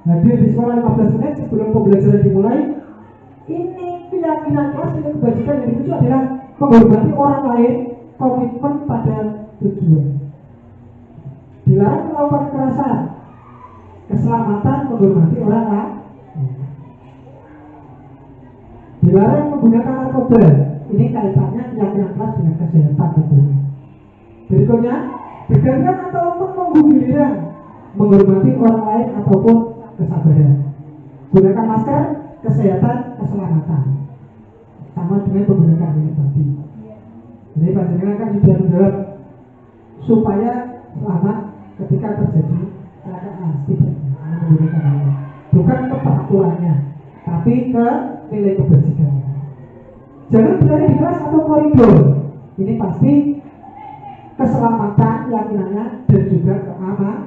Hadir di sekolah 15 menit sebelum pembelajaran dimulai. Ini keyakinan kelas yang kebajikan yang dituju adalah menghormati orang lain, komitmen pada tujuan. Dilarang melakukan kekerasan, keselamatan, menghormati orang lain. Dilarang menggunakan narkoba. Ini kaitannya keyakinan kelas dengan kesehatan tentunya. Berikutnya, bergantian atau menunggu giliran, menghormati orang lain ataupun kesabaran. Gunakan masker, kesehatan, keselamatan. Sama dengan menggunakan ini tadi. Jadi panjenengan kan sudah menjawab supaya selamat ketika terjadi kecelakaan, tidak menggunakan ini. Bukan ke peraturannya, tapi ke nilai kebajikan. Jangan berada di kelas atau koridor. Ini pasti keselamatan keyakinannya dan juga keamanan.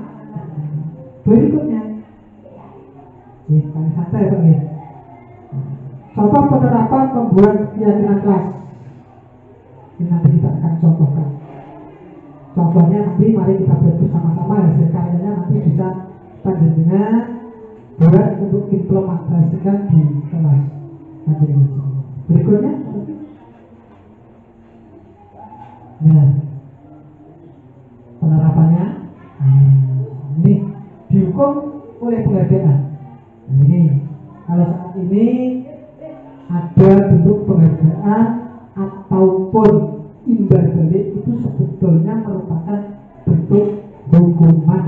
Berikutnya, kami santai Pak ya. Contoh penerapan membuat keyakinan kelas. Ini nanti kita akan contohkan. Contohnya nanti mari kita buat bersama-sama, hasil karyanya nanti bisa panjenengan buat untuk implementasikan di kelas. Berikutnya, ya, penerapannya ini dihukum oleh penghargaan. Ini kalau saat ini ada bentuk penghargaan ataupun imbal balik itu sebetulnya merupakan bentuk hukuman.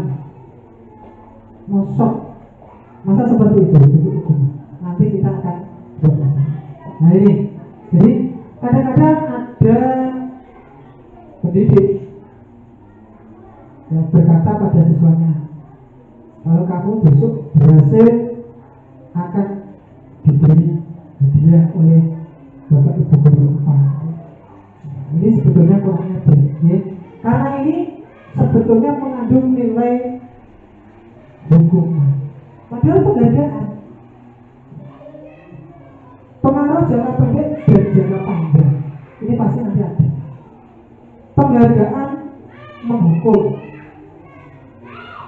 Masa seperti itu bentuk hukuman. Nanti kita akan buat. Nah ini, jadi kadang-kadang ada pendidik yang berkata pada siswanya, kalau kamu besok berhasil akan diberi hadiah oleh bapak ibu guru apa. Ini sebetulnya kurang ajar, ya. Karena ini sebetulnya mengandung nilai hukuman. Padahal penghargaan, pengaruh jangka pendek dan jangka panjang ini pasti nanti ada. Penghargaan menghukum,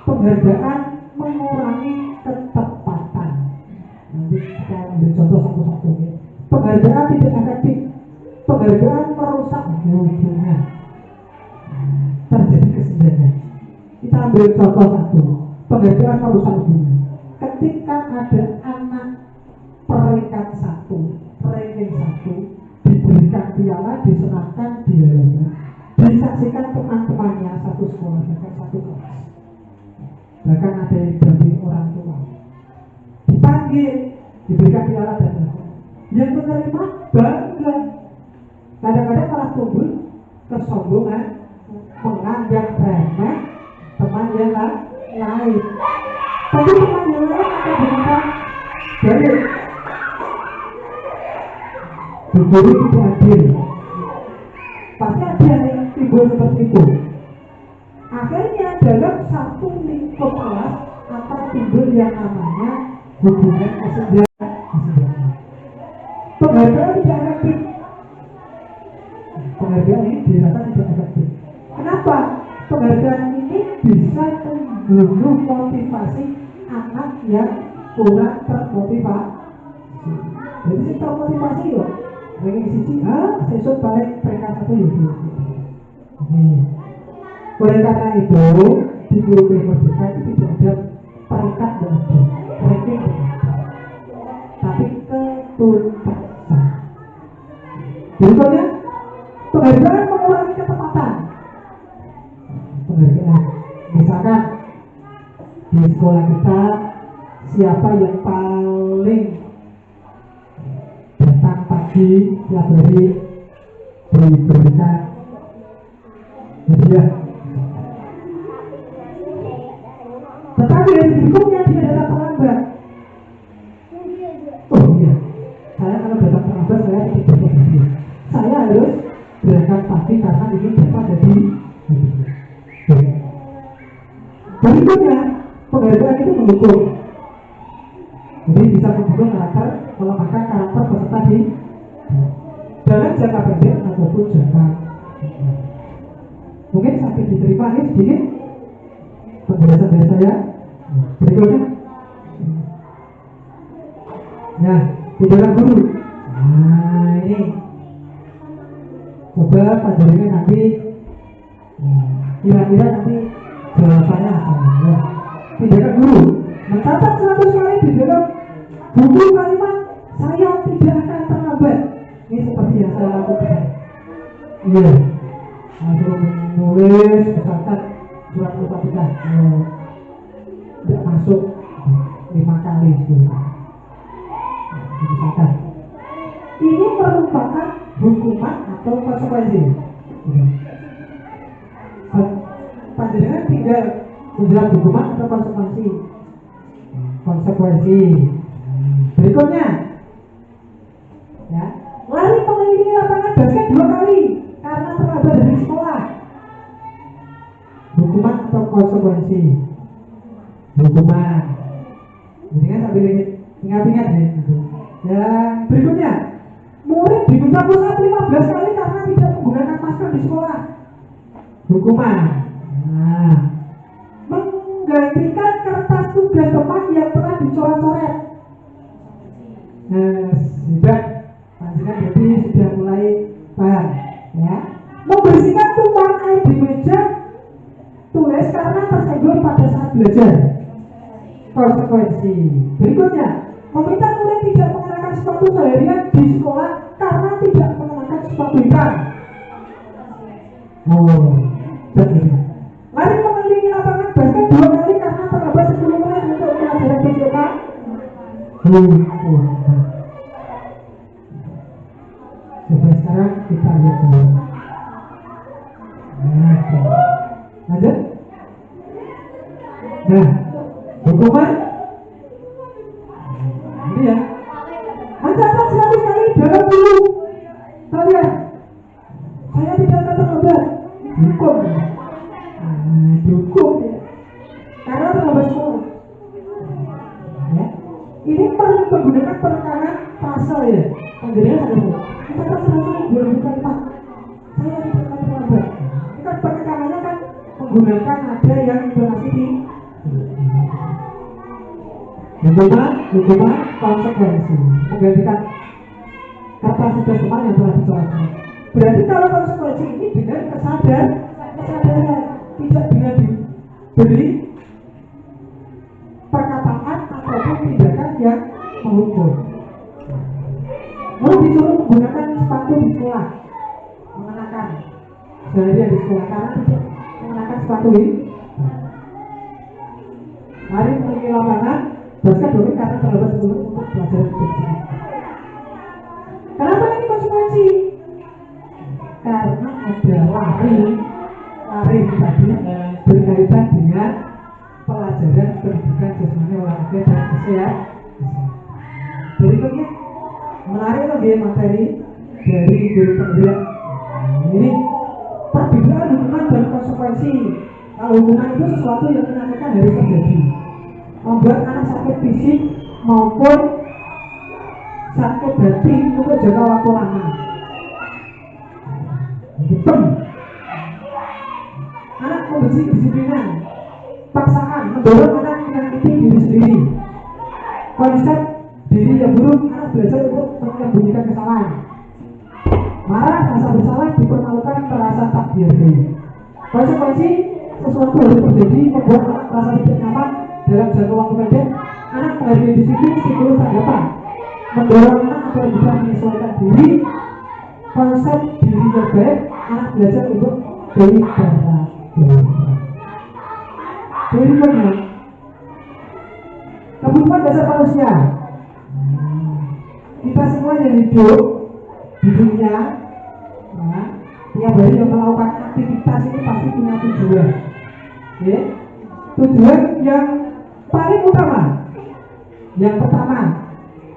penghargaan mengurangi ketepatan. Nanti kita ambil contoh satu-satu. Penghargaan tidak efektif, penghargaan merusak hubungan, terjadi kesenjangan. Kita ambil contoh satu, penghargaan merusak hubungan. Ketika ada anak peringkat 1, ranking 1 diberikan piala, diserahkan dialognya, disaksikan teman-temannya satu sekolah, bahkan satu kelas, bahkan ada yang didampingi orang tua, dipanggil, diberikan piala dan lain-lain. Yang menerima bangga. Kadang-kadang malah tumbuh kesombongan, menganggap remeh teman yang lain. Tapi teman yang lain akan diminta balik. guru tidak adil. Pasti ada yang timbul seperti itu. Akhirnya dalam satu lingkup kelas akan timbul yang namanya hubungan kesenjangan. Penghargaan tidak efektif. Penghargaan ini dirasa tidak efektif. Kenapa? Penghargaan ini bisa membunuh motivasi anak yang kurang termotivasi. Jadi si termotivasi loh, pengen sisi sesuk balik peringkat 1 ya. Oleh karena itu di guru merdeka itu tidak ada peringkat dan ada ranking, tapi ketuntasan. Berikutnya, penghargaan mengurangi ketepatan. Penghargaan, misalkan di sekolah kita siapa yang paling datang pagi tiap hari diberikan hadiah. Tetapi dari berikutnya dia datang terlambat. Oh iya, saya kalau datang terlambat saya tidak dapat hadiah. Saya harus berangkat pagi karena ini dapat jadi hadiah. Berikutnya, penghargaan itu mendukung. Jadi bisa membunuh karakter, melemahkan karakter peserta di dalam jangka pendek ataupun jangka mungkin sampai diterima ini sedikit penjelasan dari saya. Berikutnya, ya tindakan guru. Nah ini coba pelajarinya nanti, kira-kira nanti jawabannya apa? Ya. Tindakan guru mencatat 100 kali di dalam buku kalimat saya tidak akan terlambat. Ini seperti yang saya lakukan. Iya. Saya menulis misalkan surat Al-Fatihah tidak masuk 5 kali misalkan. Ini merupakan hukuman atau konsekuensi. Panjenengan tinggal menjelaskan hukuman atau konsekuensi. Konsekuensi. Berikutnya, ya, lari mengelilingi lapangan basket 2 kali karena terlambat dari sekolah. Hukuman atau konsekuensi? Hukuman. Ini kan sambil ingat-ingat ya. Yang berikutnya, murid diminta pusat 15 kali karena tidak menggunakan masker di sekolah. Hukuman. Nah, menggantikan kertas tugas teman yang pernah dicoret-coret. Nah, sudah panjenengan jadi sudah mulai paham, ya. Membersihkan tumpahan air di meja tulis karena tersenggol pada saat belajar. Konsekuensi. Berikutnya, meminta murid tidak mengenakan sepatu seharian di sekolah karena tidak mengenakan sepatu hitam. Oh, betul. Lari mengelilingi lapangan basket 2 kali karena terlambat 10 menit untuk pelajaran BCK. Coba sekarang kita lihat dulu. Lanjut. Nah, hukuman ini ya. Mencatat 100 kali dalam buku kalian. Saya tidak akan terlambat. Hukum. Hukum ya. Karena terlambat sekolah. Ya. Ini perlu menggunakan penekanan pasal ya. Panjenengan ada. Mencatat 100 kali dalam buku kalimat. Saya tidak akan terlambat. Ini kan penekanannya kan menggunakan ada yang intonasi di hukuman konsekuensi, menggantikan kata sudah teman yang telah dicoret. Berarti kalau konsekuensi ini dengan kesadaran, tidak dengan diberi perkataan ataupun tindakan yang menghukum. Mau disuruh menggunakan sepatu di sekolah, mengenakan seharian di sekolah karena tidak mengenakan sepatu ini. Lari mengelilingi lapangan basket dulu karena terlambat sebelum untuk pelajaran BCK. Kenapa ini konsekuensi? Karena ada lari tadi berkaitan dengan pelajaran pendidikan jasmani, olahraga dan kesehatan. Berikutnya menarik lagi materi dari guru penggerak. Ini perbedaan hubungan dan konsekuensi. Kalau hubungan itu sesuatu yang menandakan harus terjadi, membuat anak sakit fisik maupun sakit hati untuk jangka waktu lama. Anak membenci kedisiplinan, paksaan, mendorong anak menyakiti diri sendiri. Konsep diri yang buruk, anak belajar untuk menyembunyikan kesalahan. Marah, rasa bersalah, dipermalukan, merasa tak dihargai. Konsekuensi, sesuatu harus terjadi, membuat anak merasa tidak nyaman dalam jangka waktu pendek. Anak menghargai disiplin, siklus tanggapan, mendorong anak agar bisa menyesuaikan diri. Konsep diri yang baik, anak belajar untuk beribadah. Berikutnya, kebutuhan dasar manusia. Kita semua yang hidup di dunia, ya, tiap hari yang melakukan aktivitas ini pasti punya tujuan. Ya. Tujuan yang paling utama, yang pertama,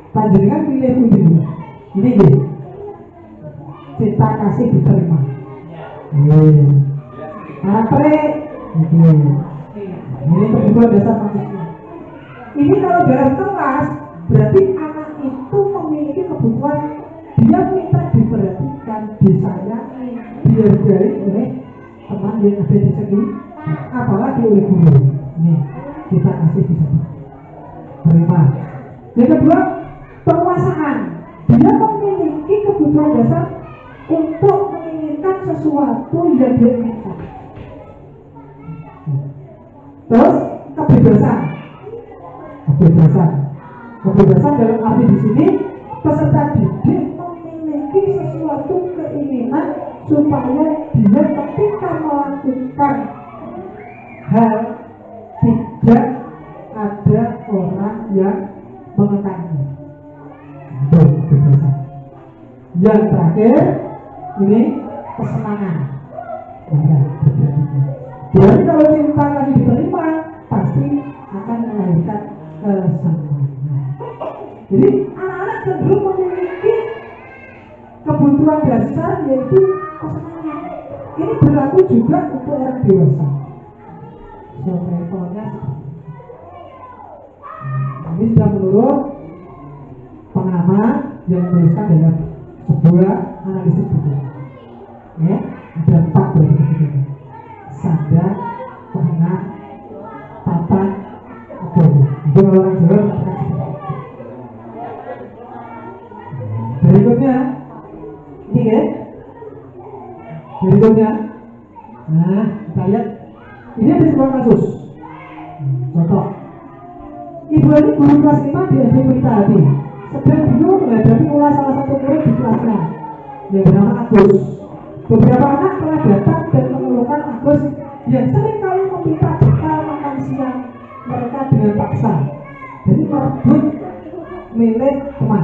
panjenengan pilih tujuan. Ini gini, cinta kasih diterima. Karakter, ini kebutuhan dasar manusia. Ini kalau dalam kelas berarti anak itu memiliki kebutuhan, dia minta diperhatikan, disayangi, dihargai oleh teman yang ada di sini, apalagi oleh guru. Ini kita kasih bisa terima. Yang kedua, penguasaan. Dia memiliki kebutuhan dasar untuk menginginkan sesuatu yang dia inginkan. Terus kebebasan. Kebebasan dalam arti di sini peserta didik memiliki sesuatu keinginan supaya dia ketika melakukan hal tidak ada orang yang mengekangnya. Itu kebebasan. Yang terakhir ini kesenangan. Jadi kalau cinta kasih diterima pasti akan melahirkan kesenangan. Jadi anak-anak cenderung memiliki kebutuhan dasar yaitu kesenangan. Ini berlaku juga untuk orang dewasa. Contohnya ini sudah menurut pengalaman yang dituliskan dalam sebuah analisis buku. Ya, ada 4 berikut. Sadar, pernah, papan, adonan. Itu orang Jawa mengatakan seperti itu. Berikutnya, ini kan? Berikutnya, nah kita lihat, ini ada sebuah kasus. Contoh, ibu ini guru kelas 5 di SD Pelita Hati, sedang bingung menghadapi ulas salah satu murid di kelasnya yang bernama Agus. Beberapa anak telah datang dan mengeluhkan Agus yang sering kali meminta bekal makan siang mereka dengan paksa, jadi merebut milik teman.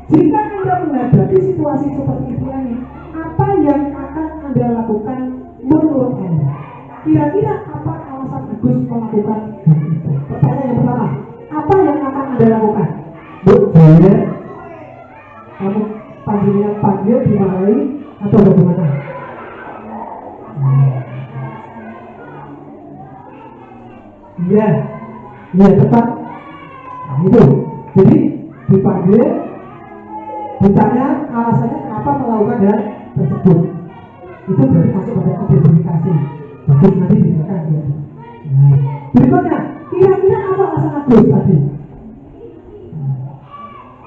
Jika Anda menghadapi situasi seperti ini, apa yang akan Anda lakukan menurut Anda? Kira-kira apa alasan Agus melakukan hal itu? Pertanyaan yang pertama, apa yang akan Anda lakukan? Bu, saya, kamu panggil dimarahi atau bagaimana? Iya, tepat. Nah, itu. Jadi dipanggil, ditanya alasannya kenapa melakukan hal tersebut. Itu berarti masuk pada identifikasi. Bagus nanti dikatakan ya. Nah, berikutnya, kira-kira apa alasan Agus tadi?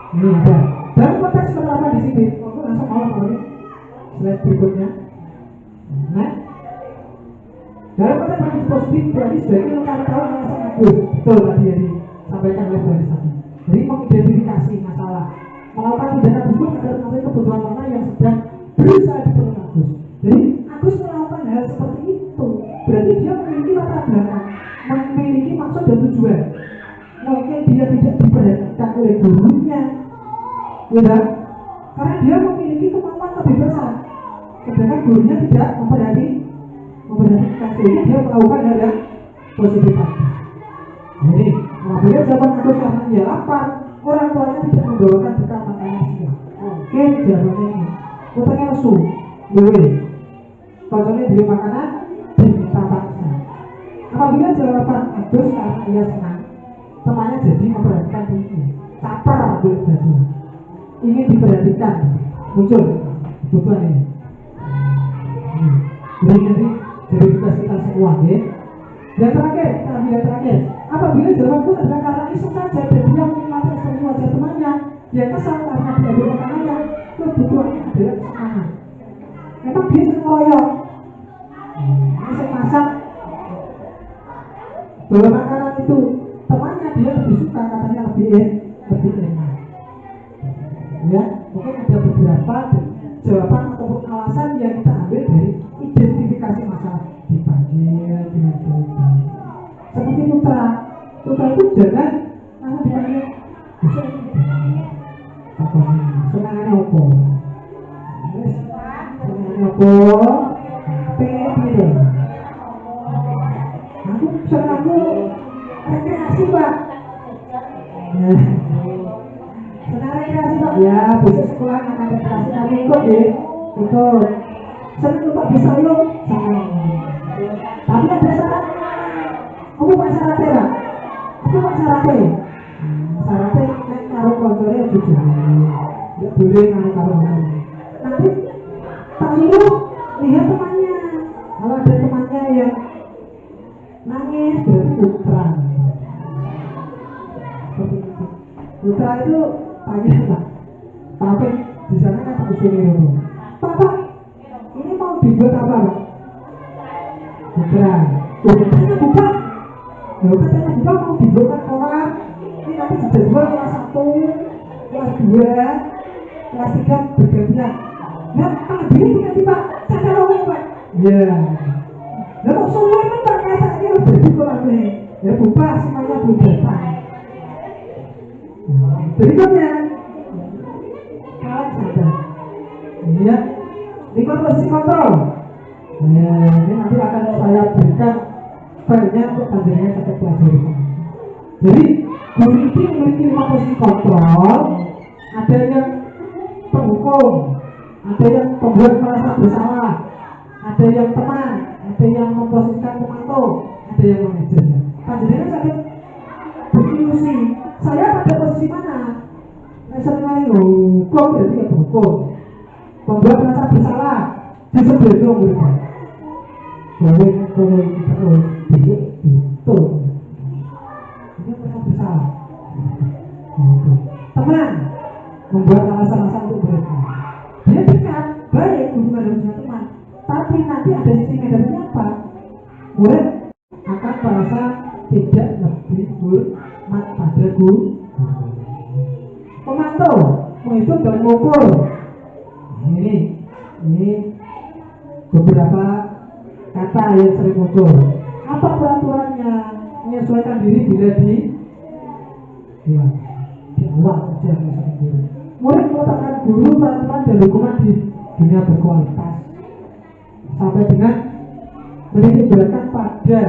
Ini ada. Dalam konteks penerapan di sini, aku langsung mau ini. Slide berikutnya. Nah, dalam konteks praktis positif berarti sebagai lengkap tahu alasan Agus. Betul tadi yang disampaikan oleh Bu tadi. Jadi mengidentifikasi masalah, melakukan tindakan hukum agar mencapai kebutuhan mana yang sedang berusaha dipenuhi Agus. Jadi Agus melakukan hal seperti itu, berarti dia memiliki latar belakang, memiliki maksud dan tujuan. Mungkin dia tidak diperhatikan oleh gurunya, ya, karena dia memiliki kemampuan kebebasan, sedangkan gurunya tidak memperhatikan, sehingga dia melakukan hal yang positif. Jadi, apabila jawaban Agus karena dia lapar, orang tuanya tidak membawakan bekal makanan siang. Oke, akhir jawabannya ini utangnya lesu duwe contohnya duwe makanan diminta paksa. Apabila jawaban Agus karena ia senang, temannya jadi memperhatikan dirinya, caper jadi ingin diperhatikan, muncul kebutuhan ini. Jadi tugas kita semua, ya. Yang terakhir, apabila jawabanku adalah karena iseng saja dan dia menikmati ekspresi wajah temannya, dia kesal karena diambil makanannya, kebutuhannya adalah kesenangan. Memang dia ngeroyok, saya masak, bawa makanan itu, temannya dia lebih suka, katanya lebih enak. Ya, mungkin ada beberapa jawaban ataupun alasan yang kita ambil dari identifikasi masalah dipanggil dengan cerita. Seperti putra itu jangan langsung dipanggil senangannya apa? Senangannya apa? Pengen aku rekreasi Pak. Senang rekreasi Pak. Ya, besok sekolah akan rekreasi kami ikut ya. Ikut. Senang lupa bisa yuk. Tapi ada syarat. Apa Pak syaratnya Pak? Apa Pak syaratnya? Syaratnya naik karo kontornya juga. Tidak boleh karo nanti tak suruh lihat temannya. Kalau ada temannya yang nangis berarti putra. Putra itu tanya Pak. Tapi di sana kan tak usulnya dulu. Pak, ini mau dibuat apa Pak? Putra. Katanya buka. Katanya buka mau dibuat orang. Ini nanti dijadwal kelas 1, kelas 2, kelas 3 bergantian. Nah, Pak, gini nanti Pak. Saya rawat Pak. Iya. Nah, kok semua kan Pak kayak saya udah jadi kurangnya. Ya buka semuanya belum datang. Berikutnya, kalian sadar. Ya, di posisi kontrol. Ya, ini nanti akan saya berikan filenya untuk panjangnya sampai pelajari. Jadi, guru ini memiliki 5 posisi kontrol. Ada yang penghukum, ada yang pembuat merasa bersalah, ada yang teman, ada yang memposisikan pemantau, ada yang manajernya. Panjangnya sampai berilusi. Saya pada posisi mana? Misalnya hukum berarti ya hukum. Pembuat merasa bersalah disebut mereka. Kalau kita terus itu dia merasa bersalah. Teman membuat alasan-alasan untuk mereka. Dia dekat, baik hubungan dengan teman. Tapi nanti ada sisi negatifnya apa? Murid akan merasa tidak lebih hormat pada guru. Pemantau menghitung dan mengukur. Ini beberapa kata yang sering muncul. Apa peraturannya? Menyesuaikan diri bila di luar kerja menyesuaikan diri. Murid meletakkan guru, peraturan dan hukuman di dunia berkualitas sampai dengan menitikberatkan pada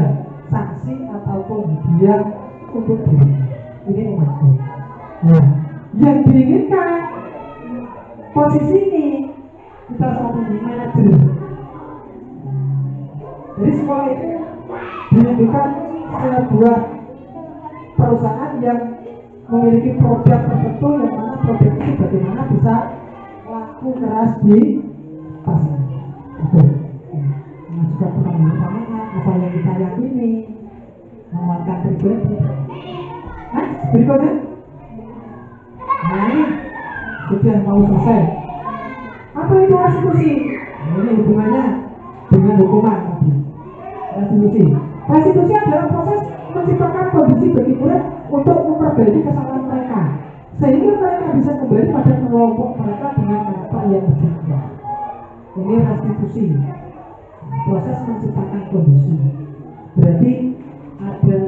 sanksi ataupun hadiah untuk diri. Ini memantau. Nah, yang diinginkan posisi ini kita saat ini manajer. Jadi sekolah itu diinginkan sebuah perusahaan yang memiliki produk tertentu yang mana produk itu bagaimana bisa laku keras di pasar. Betul. Mengajukan pertanyaan apa yang kita yakini, menguatkan pribadi. Nah, berikutnya. Nah, ini sudah mau selesai. Apa itu restitusi? Nah, ini hubungannya dengan hukuman tadi. Restitusi. Restitusi adalah proses menciptakan kondisi bagi murid untuk memperbaiki kesalahan mereka, sehingga mereka bisa kembali pada kelompok mereka dengan karakter yang berbeda. Ini restitusi. Proses menciptakan kondisi. Berarti ada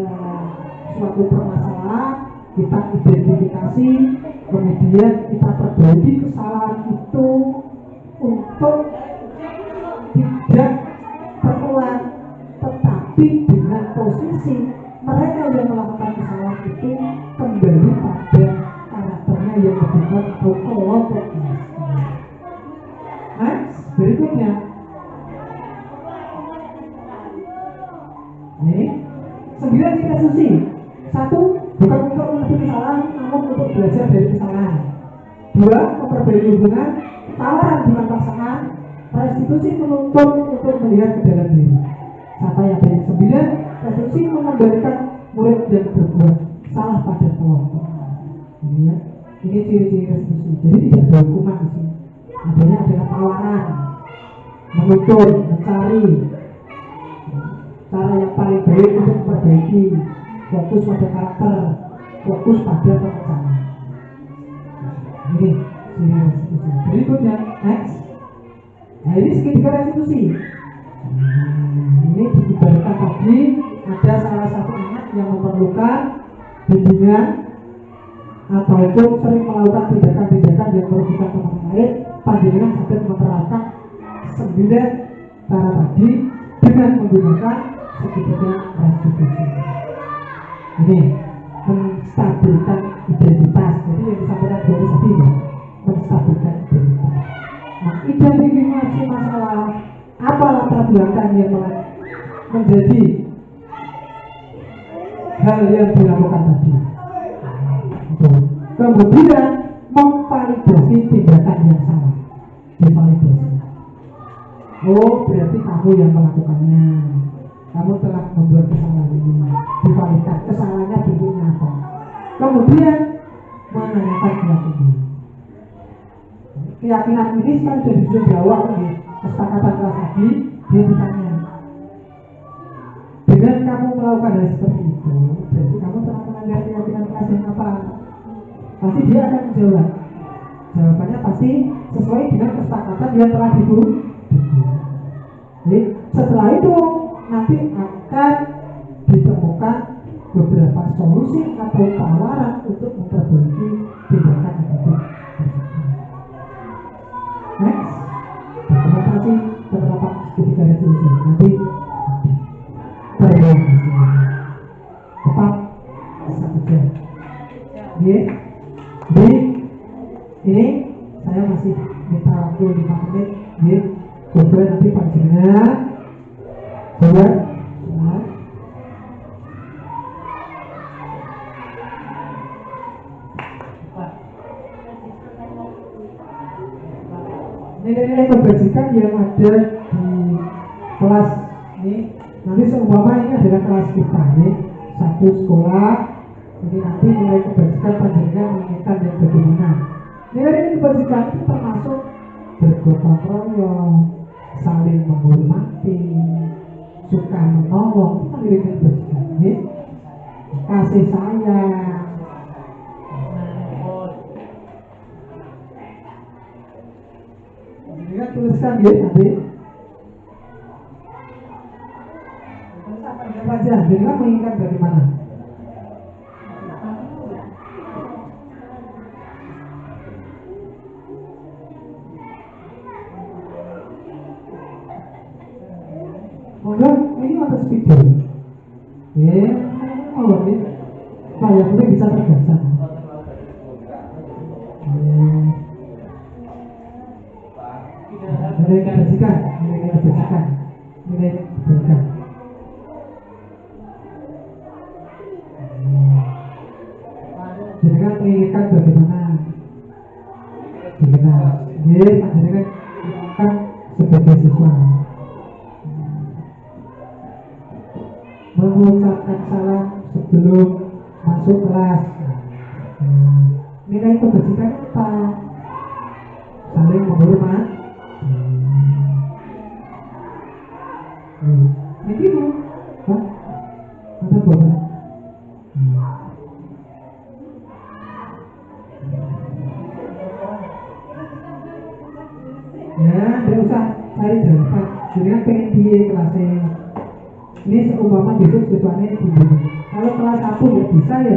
suatu permasalahan, kita identifikasi, kemudian kita perbaiki kesalahan itu untuk tidak terulang, tetapi dengan posisi mereka yang melakukan kesalahan itu kembali pada karakternya yang berbeda atau kelompoknya. Berikutnya, ini 9 ciri restitusi. 1. Bukan untuk menutupi kesalahan, namun untuk belajar dari kesalahan. 2. Memperbaiki hubungan. Tawaran bukan paksaan. Restitusi menuntut untuk melihat ke dalam diri. Sampai yang 9. Restitusi mengembalikan murid dan berbuat salah pada kelompok. Ini ya, ini ciri-ciri restitusi. Jadi tidak ada hukuman di sini. Adanya adalah tawaran, menuntut, mencari cara yang paling baik untuk memperbaiki, fokus pada karakter, fokus pada pekerjaan. Ini ciri restitusi. Berikutnya, next. Nah, ini segitiga restitusi. Ini diibaratkan tadi ada salah satu anak yang memerlukan bimbingan ataupun sering melakukan tindakan-tindakan yang merugikan teman lain. Panjenengan saged menerapkan 9 cara tadi dengan menggunakan segitiga restitusi. Ini menstabilkan identitas. Jadi yang disampaikan dari tadi menstabilkan identitas. Nah, identifikasi masalah apa latar belakang yang menjadi hal yang dilakukan tadi. Kemudian memvalidasi tindakan yang salah. Divalidasi. Oh, berarti kamu yang melakukannya. Kamu telah membuat kesalahan ini. Divalidasi. Kesalahannya bentuknya apa? Kemudian menanyakan keyakinan. Keyakinan ini sekarang sudah disusun di awal nih. Kesepakatan kelas tadi dia ditanya. Dengan kamu melakukan hal seperti itu, berarti kamu telah melanggar keyakinan kelas yang apa? Pasti dia akan menjawab. Jawabannya pasti sesuai dengan kesepakatan yang telah dibuat. Jadi setelah itu nanti akan ditemukan beberapa solusi atau tawaran untuk memperbaiki tindakan negatif. Next, terima kasih penerapan segitiga restitusi. Nanti terima kasih. Tepat 1 jam. Jadi ini saya masih minta waktu 5 menit. Coba nanti panjenengan coba. Nilai-nilai kebajikan yang ada di kelas ini nanti seumpama ini adalah kelas kita nih, satu sekolah. Jadi nanti nilai kebajikan panjenengan menginginkan yang bagaimana. Nilai kebajikan itu termasuk bergotong royong, saling menghormati, suka menolong. Itu kan nilai kebajikan nih. Kasih sayang. Dengan tuliskan ya nanti. Apa aja? Dengan mengingat bagaimana? Mungkin ini ada speaker. Oh ini, saya mungkin bisa terbaca. Nilai kebajikan, Jenengan menginginkan bagaimana? Jenengan kan sebagai siswa mengucapkan salam sebelum masuk kelas. Nilai kebajikan apa? Saling menghormat. Ini bu, ada boleh. Ya, tidak usah cari jawaban. Jadi kan pengen di kelasnya. Ini seumpama besok siswanya diberi. Kalau kelas 1 nggak bisa ya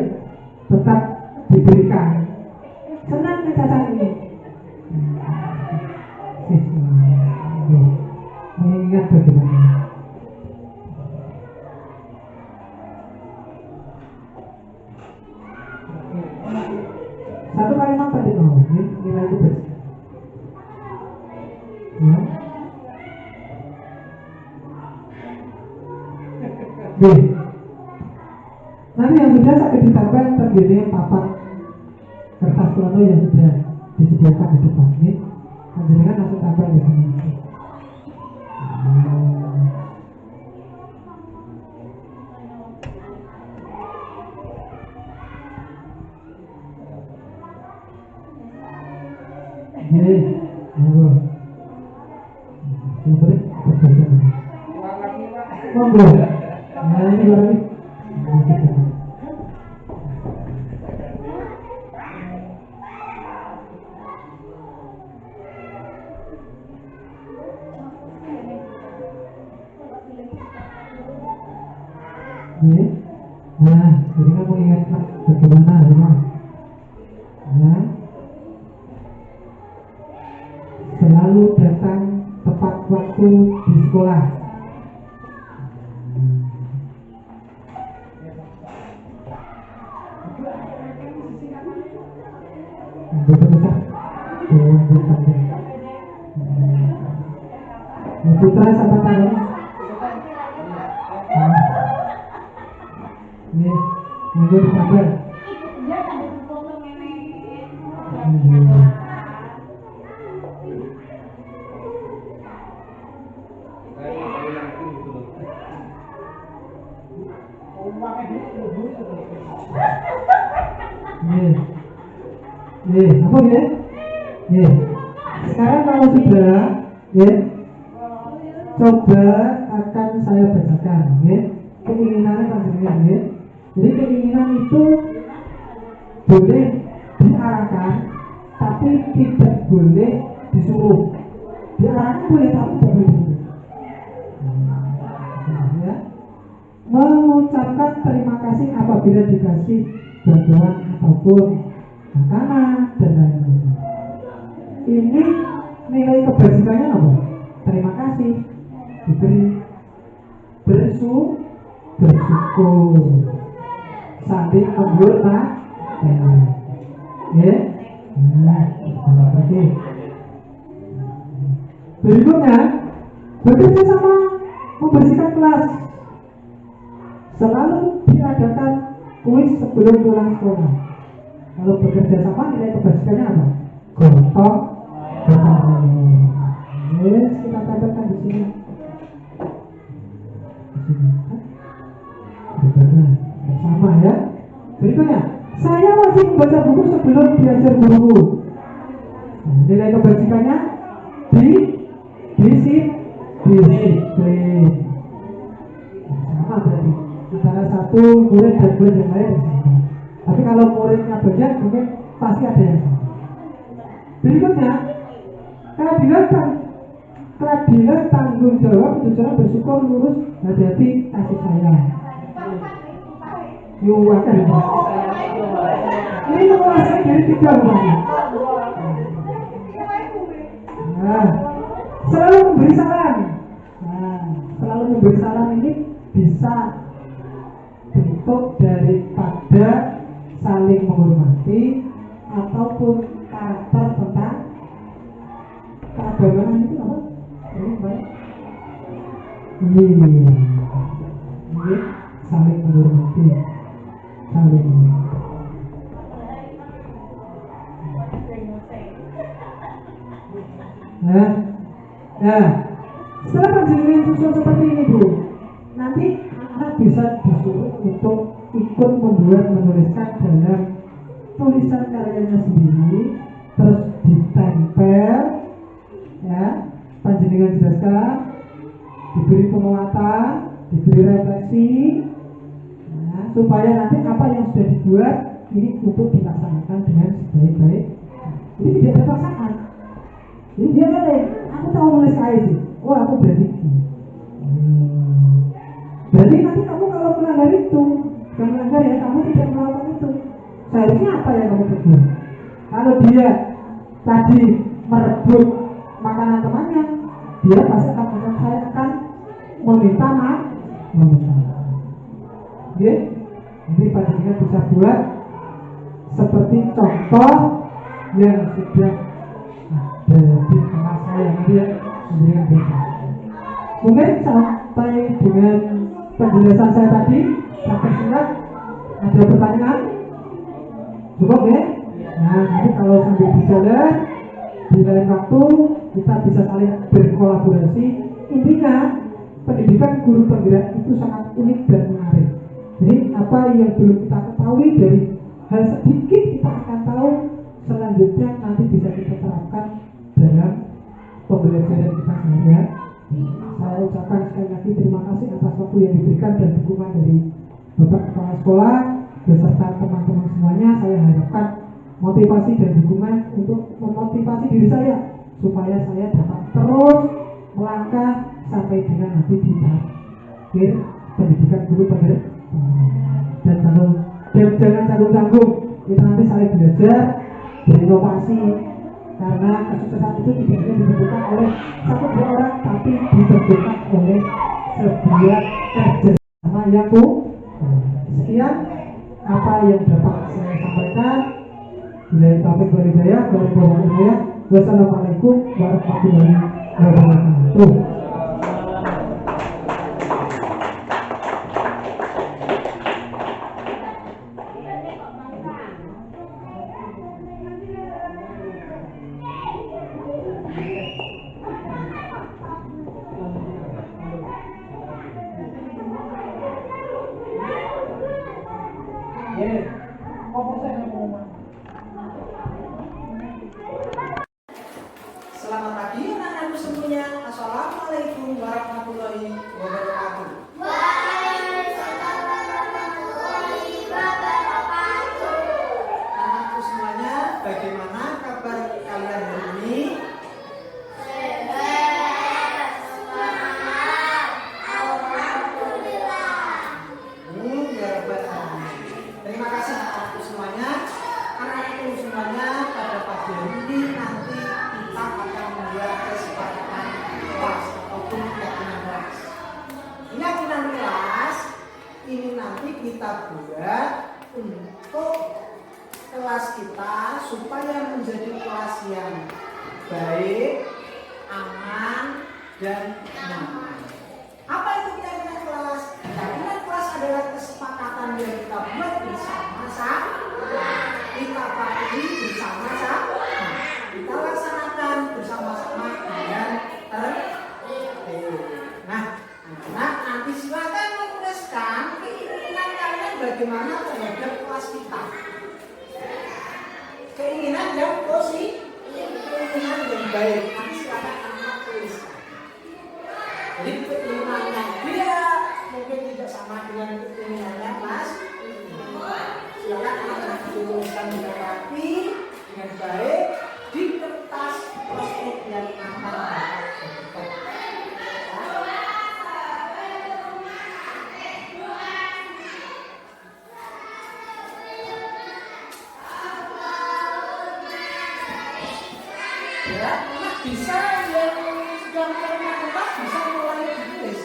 tetap diberikan. Senang catatan ini. Mengingat bagaimana. Satu kalimat tadi ini nilai itu ya. Oke. Nanti yang sudah saya ditambah tergini papan kertas krono yang sudah disediakan di depan ini. Panjenengan langsung tambah di sini. Oke, monggo. Yang penting kerjaan. Monggo. Nah ini lagi. Nah, jadi kamu ingat bagaimana ya? Nah, selalu datang tepat waktu di sekolah. Putra sama tangan. Ini minggu sabar. Apa ya? Sekarang kalau sudah, coba akan saya bacakan, keinginannya panjenengan, Jadi keinginan itu boleh diarahkan, tapi tidak boleh disuruh. Diarahkan boleh, tapi tidak boleh disuruh. Mengucapkan terima kasih apabila dikasih bantuan ataupun makanan dan lain-lain. Ini nilai kebajikannya apa? Terima kasih, diberi, bersyukur, saling menghormat, berikutnya bekerja sama membersihkan kelas. Selalu diadakan kuis sebelum pulang sekolah. Kalau bekerja sama nilai kebajikannya apa? Gotong royong. Kita tambahkan di sini. Sama ya. Berikutnya, saya wajib membaca buku sebelum diajar guru. Nilai kebajikannya disiplin. Sama berarti antara satu murid dan murid yang lain. Tapi kalau muridnya banyak mungkin pasti ada yang sama. Berikutnya, keadilan tanggung jawab tujuan bersyukur lurus hati-hati kasih sayang. Yuwakan. Ini menguasai dari 3 orang. Nah, selalu memberi saran. Selalu memberi saran ini bisa bentuk daripada saling menghormati ataupun karakter tentang keagamaan itu apa? Ini saling menghormati, saling setelah panjenengan susun seperti ini Bu, nanti anak bisa disuruh untuk ikut menuliskan dalam tulisan karyanya sendiri, terus ditempel, panjenengan jelaskan, diberi penguatan, diberi refleksi, supaya nanti apa yang sudah dibuat ini untuk dilaksanakan dengan sebaik-baik. Jadi tidak ada paksaan. Jadi dia boleh, aku tahu nulis kayak sih. Oh aku berarti. Berarti nanti kamu kalau melanggar itu, bukan melanggar ya, kamu tidak melakukan itu. Seharusnya apa yang kamu berbuat? Kalau dia tadi merebut makanan temannya, dia pasti akan mengatakan saya akan meminta maaf. Jadi panjenengan bisa buat seperti contoh yang sudah ada di kelas saya nanti ya, panjenengan bisa. Mungkin sampai dengan penjelasan saya tadi sampai singkat? Ada pertanyaan? Cukup ya? Nah, nanti kalau sambil berjalan di lain waktu kita bisa saling berkolaborasi. Intinya pendidikan guru penggerak itu sangat unik dan menarik. Jadi apa yang belum kita ketahui dari hal sedikit kita akan tahu selanjutnya nanti bisa kita terapkan dalam pembelajaran kita sehari-hari. Saya ucapkan sekali lagi terima kasih atas waktu yang diberikan dan dukungan dari Bapak Kepala Sekolah beserta teman-teman semuanya. Saya harapkan motivasi dan dukungan untuk memotivasi diri saya supaya saya dapat terus melangkah sampai dengan nanti di akhir pendidikan guru penggerak. Dan jangan canggung-canggung, kita nanti saling belajar berinovasi, karena kesuksesan itu tidak hanya ditentukan oleh satu dua orang, tapi ditentukan oleh sebuah kerjasama yang sekian apa yang dapat saya sampaikan. Dari topik berhidayah, dari bawah hidayah. Wassalamualaikum warahmatullahi wabarakatuh. Selamat pagi anak-anakku semuanya. Assalamualaikum warahmatullahi wabarakatuh. Waalaikumsalam warahmatullahi wabarakatuh. Anakku semuanya, bagaimana kabar kalian hari ini? Sehat, semangat, alhamdulillah. Ya Rabbal alamin. Terima kasih anakku semuanya. Anakku semuanya, pada pagi hari ini nanti kita akan membuat kesepakatan kelas ataupun keyakinan kelas. Keyakinan kelas ini nanti kita buat untuk kelas kita supaya menjadi kelas yang baik, aman, dan nyaman. Apa itu keyakinan kelas? Keyakinan kelas adalah kesepakatan yang kita buat bersama-sama. Kita patuhi bersama-sama, kita laksanakan bersama-sama dengan tertib. Nah, anak-anak nanti silakan menuliskan keinginan kalian bagaimana terhadap kelas kita. Keinginan yang positif, keinginan yang baik. Nanti silakan anak tuliskan. Jadi keinginannya dia mungkin tidak sama dengan keinginannya Mas. Silakan anak-anak dituliskan dengan rapi, dengan baik di kertas post-it yang akan dapat dibuka. Ya, anak bisa yang sudah punya kertas bisa mulai ditulis.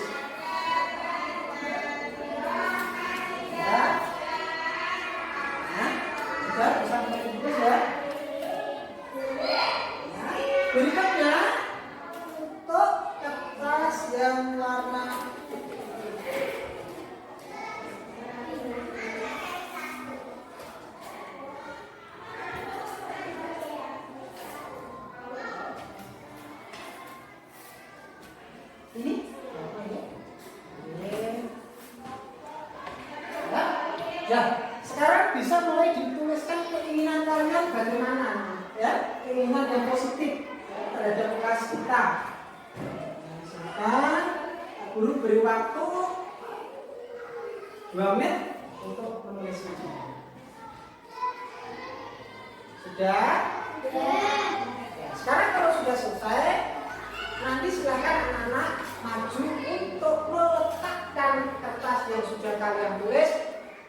Ya. Bisa mulai ditulis ya. Nah, berikutnya untuk kertas yang warna ini ya, sekarang bisa mulai dituliskan keinginan kalian bagaimana ya, keinginan yang positif terhadap kelas kita. Silakan guru beri waktu 2 menit untuk menulisnya. Sudah? Ya, sekarang kalau sudah selesai, nanti silakan anak-anak maju untuk meletakkan kertas yang sudah kalian tulis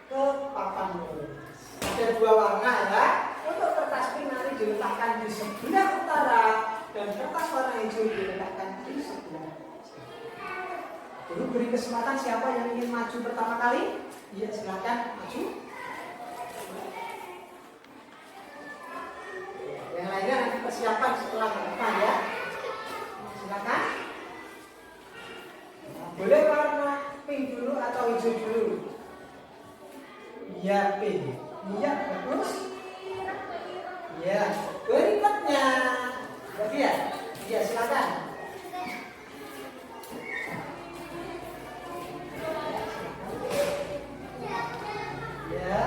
ke papan tulis. Ada 2 warna ya. Untuk kertas pink nanti diletakkan di sebelah utara dan kertas warna hijau diletakkan di sebelah. Dulu beri kesempatan siapa yang ingin maju pertama kali? Iya, silakan maju. Yang lainnya nanti persiapan setelah depan ya. Silakan. Boleh warna pink dulu atau hijau dulu. Iya, P. Iya, bagus. Iya, berikutnya. Berarti ya? Iya, silakan. Ya.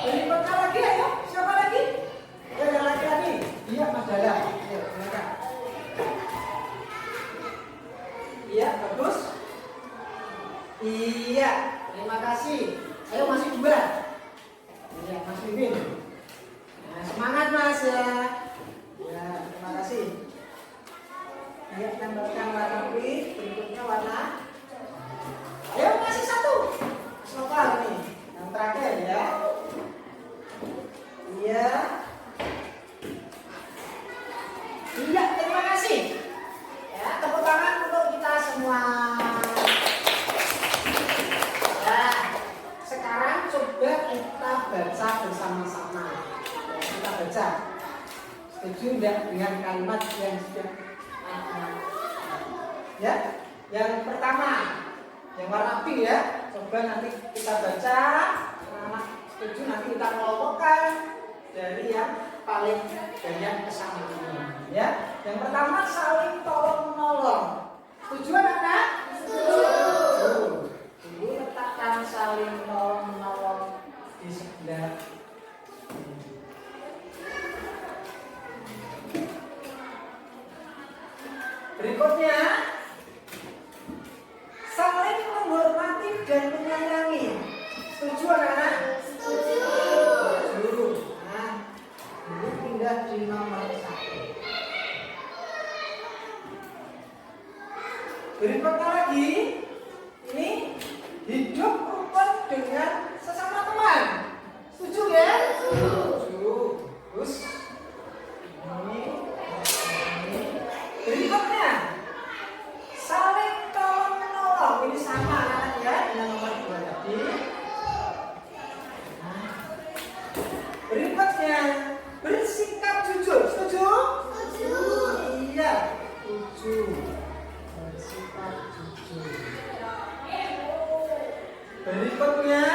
Berikutnya lagi, ayo. Siapa lagi? Ya, yang laki-laki. Iya, Mas Dala. Iya, silakan. Iya, bagus. Iya, terima kasih. Ayo masih 2. Iya, Mas Mimin. Nah, semangat Mas ya. Ya, terima kasih. Iya, tambahkan warna kuning. Berikutnya warna. Ayo masih 1. Nopal ini. Yang terakhir ya. Iya. Iya, terima kasih. Ya, tepuk tangan untuk kita semua. Nah, sekarang coba kita baca bersama-sama. Ya, kita baca. Setuju enggak dengan kalimat yang sudah ya? Yang pertama, yang warna pink ya. Coba nanti kita baca. Anak-anak setuju nanti kita kelompokkan dari yang paling banyak kesamaannya. Ya, yang pertama saling tolong menolong. Setuju anak-anak? Setuju. Dulu letakkan saling tolong menolong di sebelah. Berikutnya saling menghormati dan menyayangi. Setuju anak-anak? Setuju. Nah, ini pindah di nomor 1. Berikutnya lagi, ini hidup rukun dengan sesama teman. Setuju ya? Setuju. Terus ini. Berikutnya saling tolong menolong. Ini sama anak-anak ya dengan nomor 2 tadi. Nah. Berikutnya bersikap jujur. Setuju? Setuju. Iya, setuju. Bersikap jujur. Berikutnya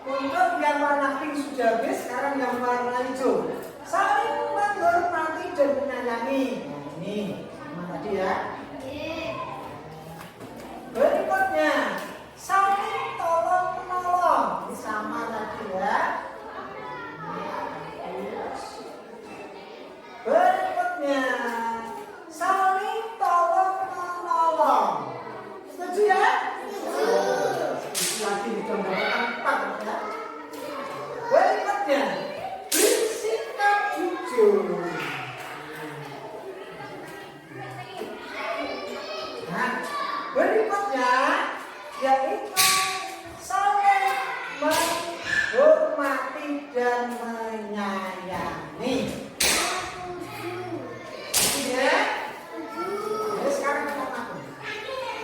untuk yang warna pink sudah habis, sekarang yang warna hijau. Saling menghormati dan menyayangi. Ini sama tadi ya. Berikutnya saling tolong menolong. Ini sama tadi ya. Berikutnya saling tolong menolong. Setuju ya? Setuju lagi dicontohkan 4 ya. Berikutnya bersikap jujur. Nah, berikutnya yaitu saling menghormati dan menyayangi. Ya. Jadi sekarang kita tahu.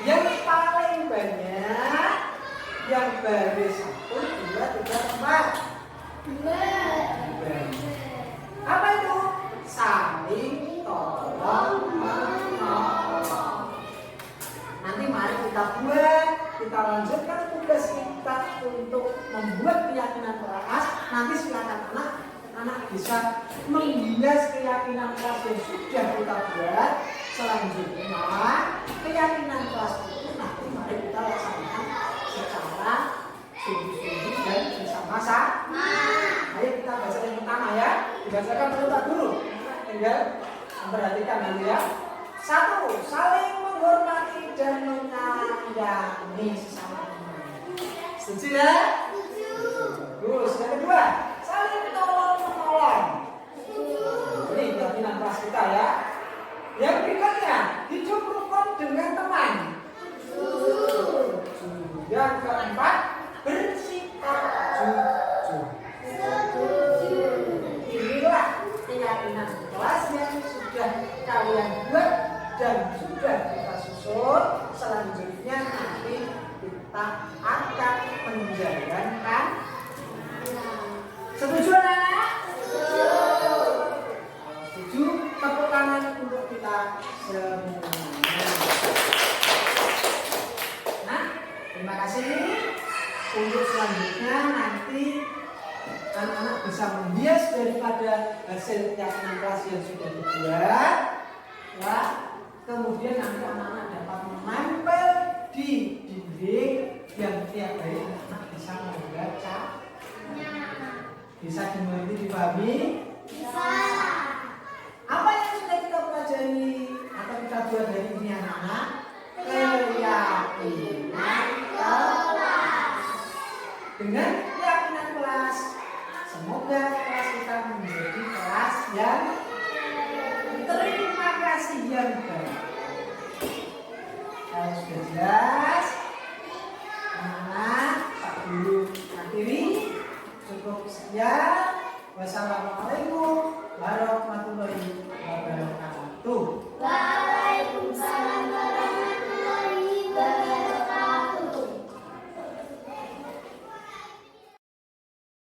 Yang paling banyak yang baris 1, 2, 3, 4. Apa itu? Saling tolong menolong. Nanti mari kita buat, kita lanjutkan tugas kita untuk membuat keyakinan keras. Nanti silakan anak bisa menghias keyakinan keras yang sudah kita buat. Selanjutnya keyakinan keras itu nanti mari kita laksanakan secara sungguh-sungguh dan bersama-sama. Ayo kita baca yang pertama ya. Dibacakan oleh Pak Guru. Tinggal memperhatikan nanti ya. 1. Saling menghormati dan menyayangi sesama teman. Setuju ya? Bagus. Yang kedua, saling tolong menolong. Ini keyakinan keras kita ya. Yang berikutnya, hidup rukun dengan teman. Yang keempat, bersikap jujur. Inilah keyakinan kelas yang sudah kalian buat dan sudah kita susun. Selanjutnya nanti kita akan menjalankan. Setuju anak-anak? Setuju. Tepuk tangan untuk kita semuanya. Terima kasih. Untuk selanjutnya nanti anak-anak bisa menghias daripada hasil keyakinan kelas yang sudah dibuat. Ya, kemudian nanti anak-anak dapat menempel di dinding yang tiap hari anak-anak bisa membaca. Bisa dimengerti, dipahami? Bisa. Apa yang sudah kita pelajari atau kita buat hari ini anak-anak? Keyakinan kelas. Dengan keyakinan kelas, semoga kelas kita menjadi kelas yang